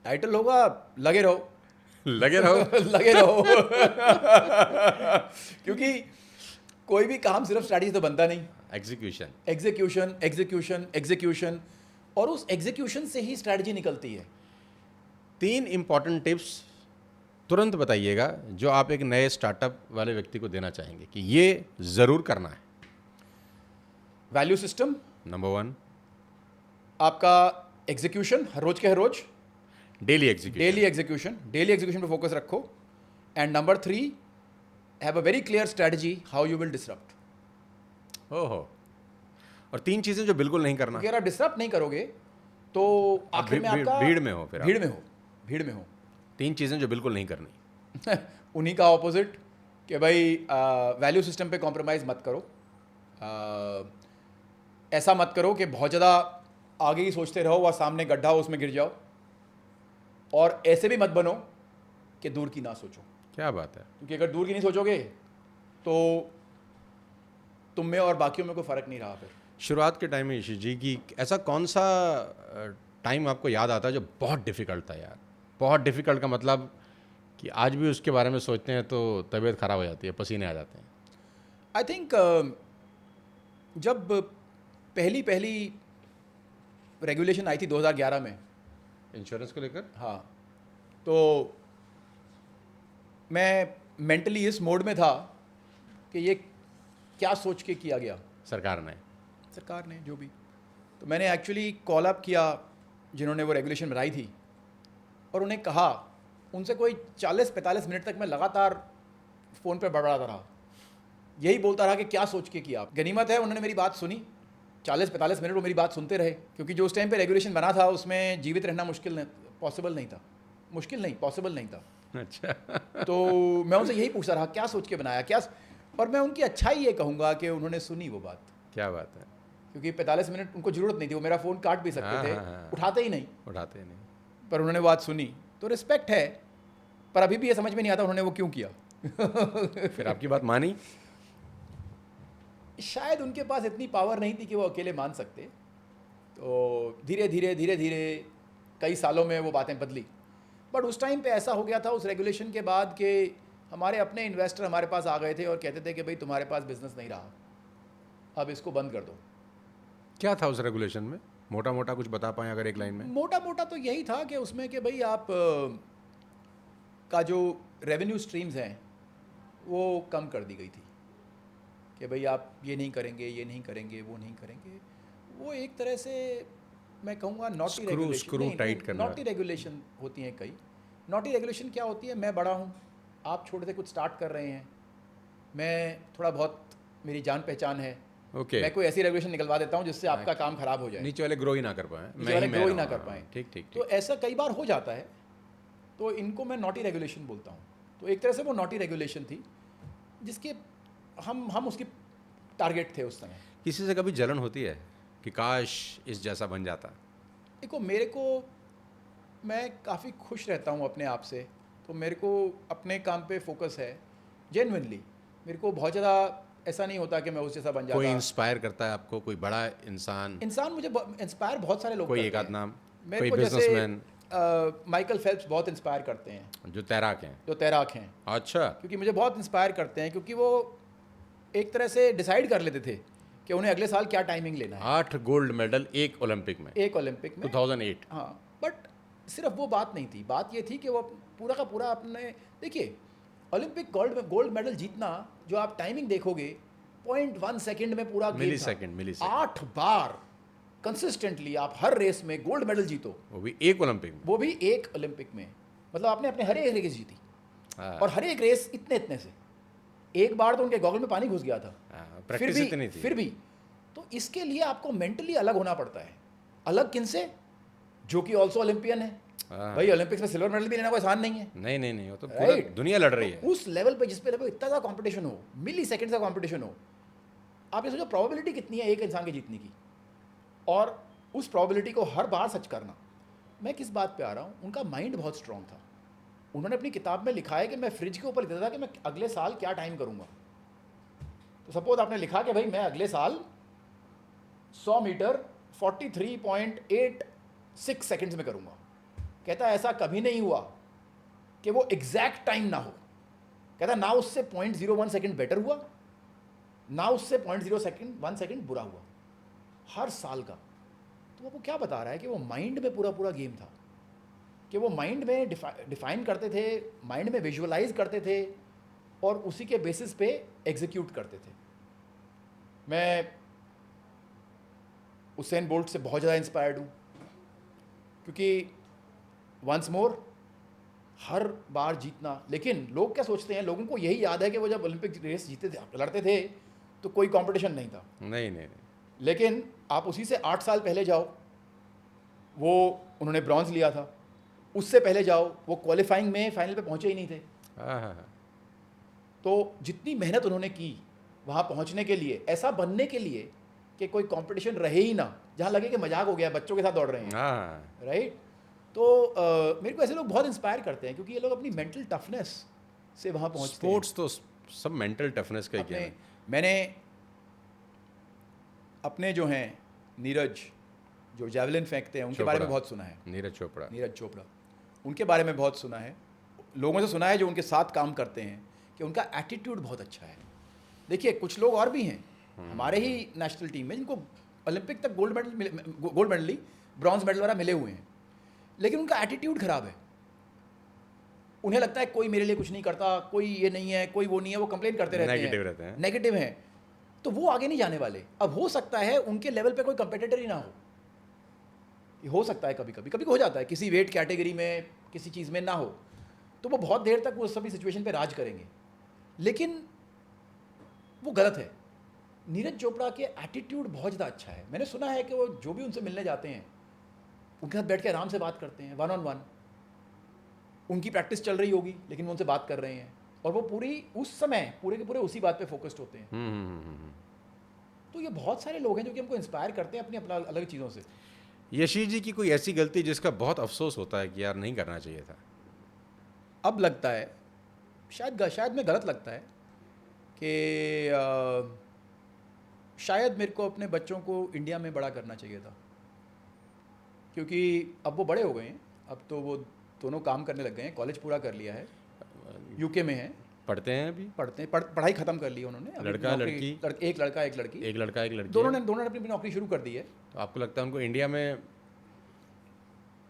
टाइटल होगा लगे रहो। लगे रहो। लगे रहो। क्योंकि कोई भी काम सिर्फ स्ट्रैटेजी तो बनता नहीं, एग्जीक्यूशन, एग्जीक्यूशन, एग्जीक्यूशन, एग्जीक्यूशन, और उस एग्जीक्यूशन से ही स्ट्रैटेजी निकलती है। 3 इंपॉर्टेंट टिप्स तुरंत बताइएगा जो आप एक नए स्टार्टअप वाले व्यक्ति को देना चाहेंगे कि ये ज़रूर करना है। वैल्यू सिस्टम नंबर 1, आपका एग्जीक्यूशन, हर रोज के हर रोज, डेली एग्जीक्यूशन पे फोकस रखो। And number 3, have a very clear strategy how you will disrupt. ओहो, और 3 चीज़ें जो बिल्कुल नहीं करना। अगर आप डिसरप्ट नहीं करोगे तो आखिर में आपका भीड़ में हो, फिर भीड़ में हो। 3 चीज़ें जो बिल्कुल नहीं करनी। उन्हीं का ऑपोजिट कि भाई वैल्यू सिस्टम पे कॉम्प्रोमाइज़ मत करो। ऐसा मत करो कि बहुत ज़्यादा आगे ही सोचते रहो और सामने गड्ढा हो उसमें गिर जाओ। और ऐसे भी मत बनो कि दूर की ना सोचो। क्या बात है। क्योंकि अगर दूर की नहीं सोचोगे तो तुम में और बाकियों में कोई फ़र्क नहीं रहा। फिर शुरुआत के टाइम में यशीश जी की ऐसा कौन सा टाइम आपको याद आता है जो बहुत डिफ़िकल्ट था यार? बहुत डिफ़िकल्ट का मतलब कि आज भी उसके बारे में सोचते हैं तो तबीयत ख़राब हो जाती है, पसीने आ जाते हैं। आई थिंक जब पहली रेगुलेशन आई थी 2011 में इंश्योरेंस को लेकर, हाँ, तो मैं मेंटली इस मोड में था कि ये क्या सोच के किया गया सरकार ने जो भी। तो मैंने एक्चुअली कॉल अप किया जिन्होंने वो रेगुलेशन बनाई थी और उन्हें कहा, उनसे कोई 40-45 मिनट तक मैं लगातार फ़ोन पे बड़बड़ाता रहा, यही बोलता रहा कि क्या सोच के किया। गनीमत है उन्होंने मेरी बात सुनी, 40-45 मिनट वो मेरी बात सुनते रहे, क्योंकि जो उस टाइम पे रेगुलेशन बना था उसमें जीवित रहना पॉसिबल नहीं था। अच्छा। तो मैं उनसे यही पूछता रहा क्या सोच के बनाया, क्या। और मैं उनकी अच्छाई ये कहूँगा कि उन्होंने सुनी वो बात। क्या बात है। क्योंकि 45 मिनट उनको ज़रूरत नहीं थी, वो मेरा फ़ोन काट भी सकते थे, उठाते ही नहीं, पर उन्होंने बात सुनी, तो रिस्पेक्ट है। पर अभी भी ये समझ में नहीं आता उन्होंने वो क्यों किया। फिर आपकी बात मानी? शायद उनके पास इतनी पावर नहीं थी कि वो अकेले मान सकते। तो धीरे धीरे कई सालों में वो बातें बदली। बट उस टाइम पे ऐसा हो गया था उस रेगुलेशन के बाद कि हमारे अपने इन्वेस्टर हमारे पास आ गए थे और कहते थे कि भाई तुम्हारे पास बिजनेस नहीं रहा, अब इसको बंद कर दो। क्या था उस रेगुलेशन में, मोटा मोटा कुछ बता पाएं अगर एक लाइन में? मोटा मोटा तो यही था कि उसमें कि भाई आप का जो रेवेन्यू स्ट्रीम्स हैं वो कम कर दी गई थी कि भाई आप ये नहीं करेंगे, ये नहीं करेंगे, वो नहीं करेंगे। वो एक तरह से मैं कहूँगा नॉटी स्क्रू टाइट करना। नॉटी रेगुलेशन होती हैं कई। नॉटी रेगुलेशन क्या होती है, मैं बड़ा हूँ, आप छोटे से कुछ स्टार्ट कर रहे हैं, मैं थोड़ा बहुत मेरी जान पहचान है, मैं कोई ऐसी रेगुलेशन निकलवा देता हूँ जिससे आपका काम खराब हो जाए, नीचे वाले ग्रो ही ना कर पाए, नीचे वाले ग्रो ही ना कर पाए। ठीक ठीक। तो ऐसा कई बार हो जाता है, तो इनको मैं नॉटी रेगुलेशन बोलता हूँ। तो एक तरह से वो नॉटी रेगुलेशन थी जिसके हम उसकी टारगेट थे उस समय। किसी से कभी जलन होती है कि काश इस जैसा बन जाता? देखो मेरे को, मैं काफ़ी खुश रहता हूँ अपने आप से, तो मेरे को अपने काम पे फोकस है जेन्युइनली। मेरे को बहुत ज़्यादा ऐसा नहीं होता कि मैं उस जैसा बन जाता। कोई इंस्पायर करता है आपको, कोई बड़ा इंसान मुझे इंस्पायर बहुत सारे लोग कोई करते एक आध हैं। नाम, मेरे कोई को जैसे बिजनेसमैन? माइकल फेल्प्स बहुत इंस्पायर करते हैं, जो तैराक हैं। अच्छा, क्योंकि मुझे बहुत इंस्पायर करते हैं, क्योंकि वो एक तरह से डिसाइड कर लेते थे कि उन्हें अगले साल क्या टाइमिंग लेना है। 8 गोल्ड मेडल एक ओलंपिक में 2008। हाँ, बट सिर्फ वो बात नहीं थी, बात ये थी कि वो पूरा का पूरा अपने, देखिए ओलंपिक गोल्ड मेडल जीतना, जो आप टाइमिंग देखोगे 0.1 सेकंड में पूरा गेम था। मिली सेकंड 8 बार कंसिस्टेंटली आप हर रेस में गोल्ड मेडल जीतो, वो भी एक ओलंपिक में। मतलब आपने अपने हर एक रेस जीती, और हर एक रेस इतने से। एक बार तो उनके गॉगल में पानी घुस गया था, फिर भी तो इसके लिए आपको मेंटली अलग होना पड़ता है। अलग किनसे? जो कि ऑल्सो ओलंपियन है। भाई ओलंपिक्स में सिल्वर मेडल भी लेना कोई आसान नहीं है। नहीं, वो तो पूरा दुनिया लड़ रही है। तो उस लेवल पे, जिस पे लेवल इतना ज़्यादा कंपटीशन हो, मिली सेकंड का कंपटीशन हो, आप ये सोचो प्रोबेबिलिटी कितनी है एक इंसान के जीतने की, और उस प्रोबेबिलिटी को हर बार सच करना। मैं किस बात पे आ रहा हूँ, उनका माइंड बहुत स्ट्रांग था। उन्होंने अपनी किताब में लिखा है कि मैं फ्रिज के ऊपर लिखता था कि मैं अगले साल क्या टाइम करूँगा। तो सपोज आपने लिखा कि भाई मैं अगले साल 100 मीटर 43.86 सेकंड्स में करूँगा। कहता ऐसा कभी नहीं हुआ कि वो एग्जैक्ट टाइम ना हो। कहता ना उससे 0.01 सेकंड बेटर हुआ, ना उससे 0.01 सेकंड बुरा हुआ, हर साल का। तो वो क्या बता रहा है कि वो माइंड में पूरा गेम था, कि वो माइंड में डिफाइन करते थे, माइंड में विजुअलाइज करते थे, और उसी के बेसिस पे एग्जीक्यूट करते थे। मैं उसेन बोल्ट से बहुत ज़्यादा इंस्पायर्ड हूँ, क्योंकि वंस मोर हर बार जीतना। लेकिन लोग क्या सोचते हैं, लोगों को यही याद है कि वो जब ओलंपिक रेस जीते थे, लड़ते थे, तो कोई कंपटीशन नहीं था। नहीं। लेकिन आप उसी से 8 साल पहले जाओ, वो उन्होंने ब्रॉन्ज लिया था। उससे पहले जाओ, वो क्वालिफाइंग में फाइनल पे पहुंचे ही नहीं थे। तो जितनी मेहनत उन्होंने की वहाँ पहुँचने के लिए, ऐसा बनने के लिए कि कोई कंपटीशन रहे ही ना, जहाँ लगे कि मजाक हो गया, बच्चों के साथ दौड़ रहे हैं, राइट। तो मेरे को ऐसे लोग बहुत इंस्पायर करते हैं, क्योंकि ये लोग अपनी मेंटल टफनेस से वहाँ पहुँचते हैं। स्पोर्ट्स तो सब मेंटल टफनेस का ही गेम है। मैंने अपने जो हैं नीरज, जो जैवलिन फेंकते हैं, उनके बारे में बहुत सुना है। नीरज चोपड़ा, उनके बारे में बहुत सुना है, लोगों से सुना है जो उनके साथ काम करते हैं, कि उनका एटीट्यूड बहुत अच्छा है। देखिए कुछ लोग और भी हैं हमारे ही नेशनल टीम में जिनको ओलंपिक तक गोल्ड मेडल ली, ब्रॉन्ज मेडल वाला मिले हुए हैं, लेकिन उनका एटीट्यूड खराब है। उन्हें लगता है कोई मेरे लिए कुछ नहीं करता, कोई ये नहीं है, कोई वो नहीं है, वो कंप्लेन करते रहते हैं, नेगेटिव हैं, तो वो आगे नहीं जाने वाले। अब हो सकता है उनके लेवल पे कोई कंपेटिटर ही ना हो, ये हो सकता है, कभी हो जाता है, किसी वेट कैटेगरी में किसी चीज़ में ना हो, तो वो बहुत देर तक वो सभी सिचुएशन पे राज करेंगे, लेकिन वो गलत है। नीरज चोपड़ा के एटीट्यूड बहुत ज़्यादा अच्छा है। मैंने सुना है कि वो जो भी उनसे मिलने जाते हैं, उनके साथ बैठ के आराम से बात करते हैं, 1-on-1। उनकी प्रैक्टिस चल रही होगी, लेकिन वो उनसे बात कर रहे हैं, और वो पूरी उस समय पूरे के पूरे उसी बात पे फोकस्ड होते हैं। तो ये बहुत सारे लोग हैं जो कि हमको इंस्पायर करते हैं अपनी अपना अलग चीज़ों से। यशीश जी की कोई ऐसी गलती जिसका बहुत अफसोस होता है कि यार नहीं करना चाहिए था? अब लगता है, शायद मैं गलत लगता है कि शायद मेरे को अपने बच्चों को इंडिया में बड़ा करना चाहिए था, क्योंकि अब वो बड़े हो गए हैं, अब तो वो दोनों काम करने लग गए हैं, कॉलेज पूरा कर लिया है, यूके में है, पढ़ते हैं अभी? पढ़ाई खत्म कर ली है उन्होंने। अभी लड़का लड़की? एक लड़का एक लड़की। एक लड़का एक लड़की दोनों है। ने अपनी अपनी नौकरी शुरू कर दी है। तो आपको लगता है उनको इंडिया में?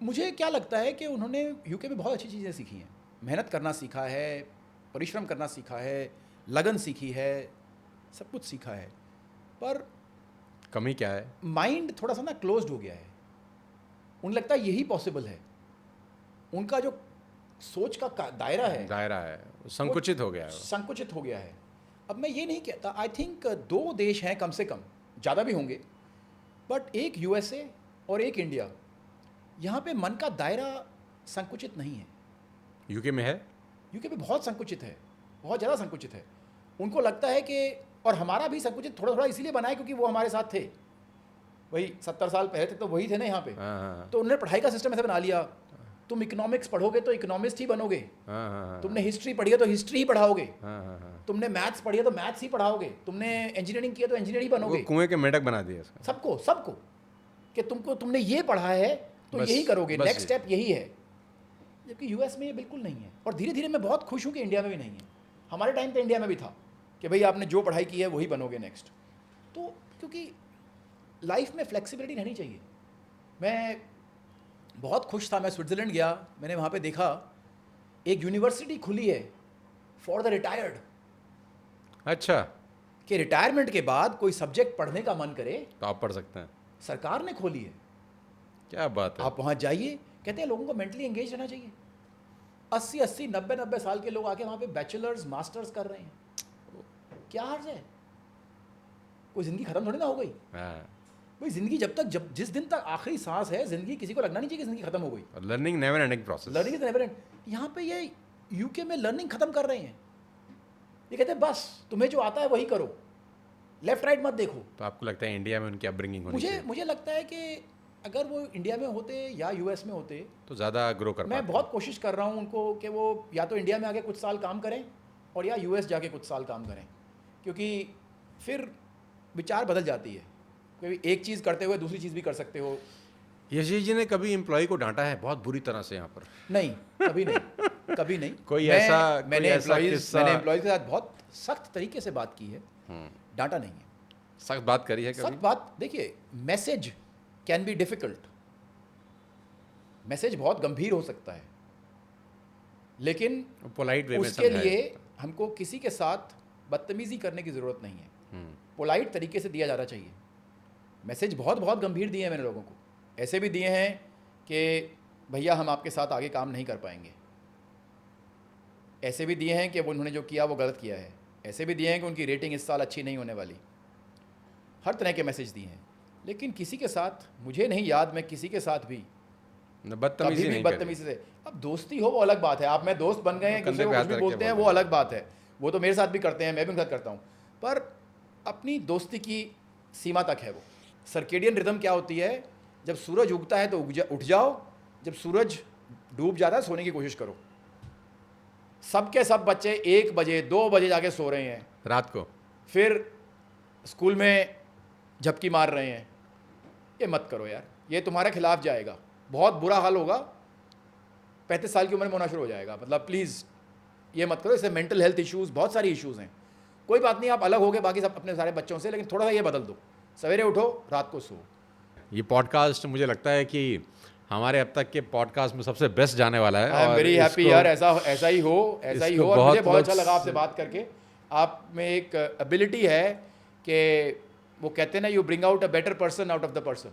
मुझे क्या लगता है कि उन्होंने यूके में बहुत अच्छी चीज़ें सीखी हैं, मेहनत करना सीखा है, परिश्रम करना सीखा है, लगन सीखी है, सब कुछ सीखा है, पर कमी क्या है? माइंड थोड़ा सा ना क्लोज्ड हो गया है। उन्हें लगता है यही पॉसिबल है, उनका जो सोच का दायरा है संकुचित हो गया है। संकुचित हो गया है। अब मैं ये नहीं कहता, आई थिंक 2 देश हैं कम से कम, ज़्यादा भी होंगे, बट एक यूएसए और एक इंडिया, यहाँ पे मन का दायरा संकुचित नहीं है। यूके में है? यूके में बहुत संकुचित है, बहुत ज़्यादा संकुचित है। उनको लगता है कि, और हमारा भी संकुचित थोड़ा थोड़ा इसीलिए बना है क्योंकि वो हमारे साथ थे, वही 70 साल पहले थे तो वही थे ना यहाँ पे। तो उन्होंने पढ़ाई का सिस्टम ऐसे बना लिया, तुम इकोनॉमिक्स पढ़ोगे तो इकोनॉमिस्ट ही बनोगे, तुमने हिस्ट्री पढ़ी है तो हिस्ट्री ही पढ़ाओगे, तुमने मैथ्स पढ़ी है तो मैथ्स ही पढ़ाओगे, तुमने इंजीनियरिंग किया तो इंजीनियर ही बनोगे। कुएं के मेंढक बना दिया सबको कि तुमने ये पढ़ा है तो यही करोगे, नेक्स्ट स्टेप यही है। जबकि यूएस में ये बिल्कुल नहीं है। और धीरे धीरे मैं बहुत खुश हूँ कि इंडिया में भी नहीं है। हमारे टाइम पे इंडिया में भी था कि भाई आपने जो पढ़ाई की है वही बनोगे नेक्स्ट। तो क्योंकि लाइफ में फ्लेक्सिबिलिटी रहनी चाहिए। मैं बहुत खुश था, मैं स्विट्ज़रलैंड गया, मैंने वहाँ पे देखा एक यूनिवर्सिटी खुली है फॉर द रिटायर्ड। अच्छा, कि रिटायरमेंट के बाद कोई सब्जेक्ट पढ़ने का मन करे तो आप पढ़ सकते हैं। सरकार ने खोली है। क्या बात है। आप वहाँ जाइए, कहते हैं लोगों को मेंटली एंगेज रहना चाहिए। 80-80 90-90 साल के लोग आके वहाँ पे बैचलर्स मास्टर्स कर रहे हैं। क्या हर्ज है? कोई ज़िंदगी ख़त्म थोड़ी ना हो गई। भाई ज़िंदगी जब जिस दिन तक आखिरी सांस है, ज़िंदगी किसी को लगना नहीं चाहिए कि ज़िंदगी ख़त्म हो गई। Learning never ending process. Learning is never and. यहाँ पे ये यूके में लर्निंग ख़त्म कर रहे हैं। ये कहते हैं बस तुम्हें जो आता है वही करो, लेफ्ट राइट मत देखो। तो आपको लगता है इंडिया में उनकी अपब्रिंगिंग होनी चाहिए? मुझे लगता है कि अगर वो इंडिया में होते या यूएस में होते तो ज़्यादा ग्रो कर पाते। मैं बहुत कोशिश कर रहा हूँ उनको कि वो या तो इंडिया में आके कुछ साल काम करें और या यूएस जाके कुछ साल काम करें, क्योंकि फिर विचार बदल जाती है। क्योंकि एक चीज़ करते हुए दूसरी चीज़ भी कर सकते हो। यशीश जी ने कभी एम्प्लॉय को डांटा है बहुत बुरी तरह से यहाँ पर? नहीं, कभी नहीं। मैंने एम्प्लॉयज़ के साथ बहुत सख्त तरीके से बात की है, डांटा नहीं है। सख्त बात करी है कभी? सख्त बात, देखिए message can be difficult, message बहुत गंभीर हो सकता है, लेकिन पोलाइट वे में उसके लिए हमको किसी के साथ बदतमीज़ी करने की ज़रूरत नहीं है। पोलाइट तरीके से दिया जाना चाहिए। मैसेज बहुत बहुत गंभीर दिए हैं मैंने लोगों को, ऐसे भी दिए हैं कि भैया हम आपके साथ आगे काम नहीं कर पाएंगे, ऐसे भी दिए हैं कि वो उन्होंने जो किया वो गलत किया है, ऐसे भी दिए हैं कि उनकी रेटिंग इस साल अच्छी नहीं होने वाली। हर तरह के मैसेज दिए हैं, लेकिन किसी के साथ मुझे नहीं याद मैं किसी के साथ भी बदतमीजी से। अब दोस्ती हो वो अलग बात है, आप मैं दोस्त बन गए हैं, किसी को कुछ भी बोलते हैं वो अलग बात है, वो तो मेरे साथ भी करते हैं, मैं भी उनके साथ करता हूँ, पर अपनी दोस्ती की सीमा तक है वो। सर्केडियन रिदम क्या होती है? जब सूरज उगता है तो उठ जाओ, जब सूरज डूब जाता है सोने की कोशिश करो। सबके सब बच्चे 1 बजे 2 बजे जाके सो रहे हैं रात को, फिर स्कूल में झपकी मार रहे हैं। ये मत करो यार, ये तुम्हारे खिलाफ जाएगा, बहुत बुरा हाल होगा, 35 साल की उम्र में होना शुरू हो जाएगा। मतलब प्लीज़ ये मत करो, इससे मेंटल हेल्थ इश्यूज़, बहुत सारी इश्यूज़ हैं। कोई बात नहीं, आप अलग हो गए बाकी सब अपने सारे बच्चों से, लेकिन थोड़ा सा ये बदल दो, सवेरे उठो रात को सो। ये पॉडकास्ट मुझे लगता है कि हमारे अब तक के पॉडकास्ट में सबसे बेस्ट जाने वाला है। आई एम वेरी हैप्पी यार, ऐसा ही हो। और मुझे बहुत अच्छा लगा आपसे बात करके। आप में एक एबिलिटी है कि वो कहते हैं ना, you bring out a better person out of the person.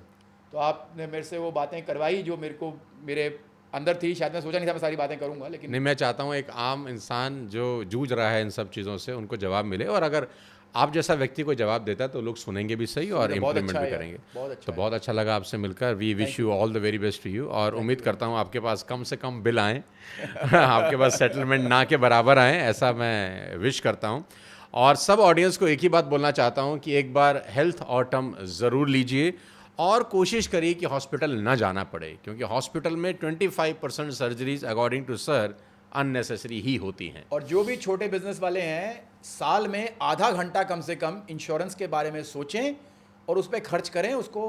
तो आपने मेरे से वो बातें करवाई जो मेरे अंदर थी, शायद मैं सोचा नहीं था मैं सारी बातें करूंगा, लेकिन नहीं, मैं चाहता हूँ एक आम इंसान जो जूझ रहा है इन सब चीज़ों से, उनको जवाब मिले, और अगर आप जैसा व्यक्ति को जवाब देता है तो लोग सुनेंगे भी सही और इम्प्लीमेंट भी करेंगे। तो बहुत अच्छा लगा आपसे मिलकर। We wish you all the very best to you, और उम्मीद करता हूँ आपके पास कम से कम बिल आएँ आपके पास सेटलमेंट ना के बराबर आएँ, ऐसा मैं विश करता हूँ। और सब ऑडियंस को एक ही बात बोलना चाहता हूँ कि एक बार हेल्थ ऑटम ज़रूर लीजिए और कोशिश करिए कि हॉस्पिटल ना जाना पड़े, क्योंकि हॉस्पिटल में 25% surgeries according to sir unnecessary ही होती हैं। और जो भी छोटे बिजनेस वाले हैं, साल में आधा घंटा कम से कम इंश्योरेंस के बारे में सोचें और उस पर खर्च करें। उसको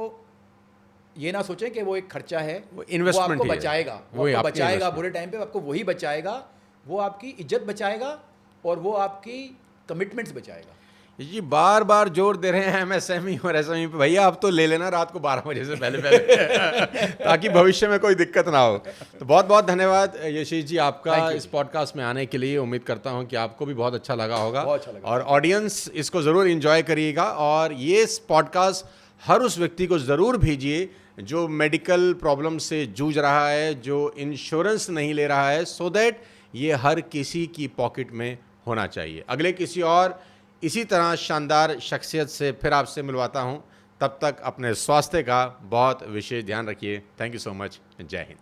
ये ना सोचें कि वो एक खर्चा है, वो investment आपको ही है। बचाएगा, वही वो आपको आपकी बचाएगा, investment। बुरे टाइम पे आपको वही बचाएगा, वो आपकी इज्जत बचाएगा और वो आपकी कमिटमेंट्स बचाएगा। जी बार बार जोर दे रहे हैं एमएसएमई और एसएमई पे, भैया अब तो ले लेना रात को 12 बजे से पहले पहले ताकि भविष्य में कोई दिक्कत ना हो। तो बहुत बहुत धन्यवाद यशीष जी आपका Thank you, इस पॉडकास्ट में आने के लिए। उम्मीद करता हूं कि आपको भी बहुत अच्छा लगा होगा, बहुत अच्छा लगा। और ऑडियंस इसको ज़रूर इंजॉय करिएगा। और ये पॉडकास्ट हर उस व्यक्ति को ज़रूर भेजिए जो मेडिकल प्रॉब्लम से जूझ रहा है, जो इंश्योरेंस नहीं ले रहा है, सो दैट ये हर किसी की पॉकेट में होना चाहिए। अगले किसी और इसी तरह शानदार शख्सियत से फिर आपसे मिलवाता हूं। तब तक अपने स्वास्थ्य का बहुत विशेष ध्यान रखिए। Thank you so much. जय हिंद।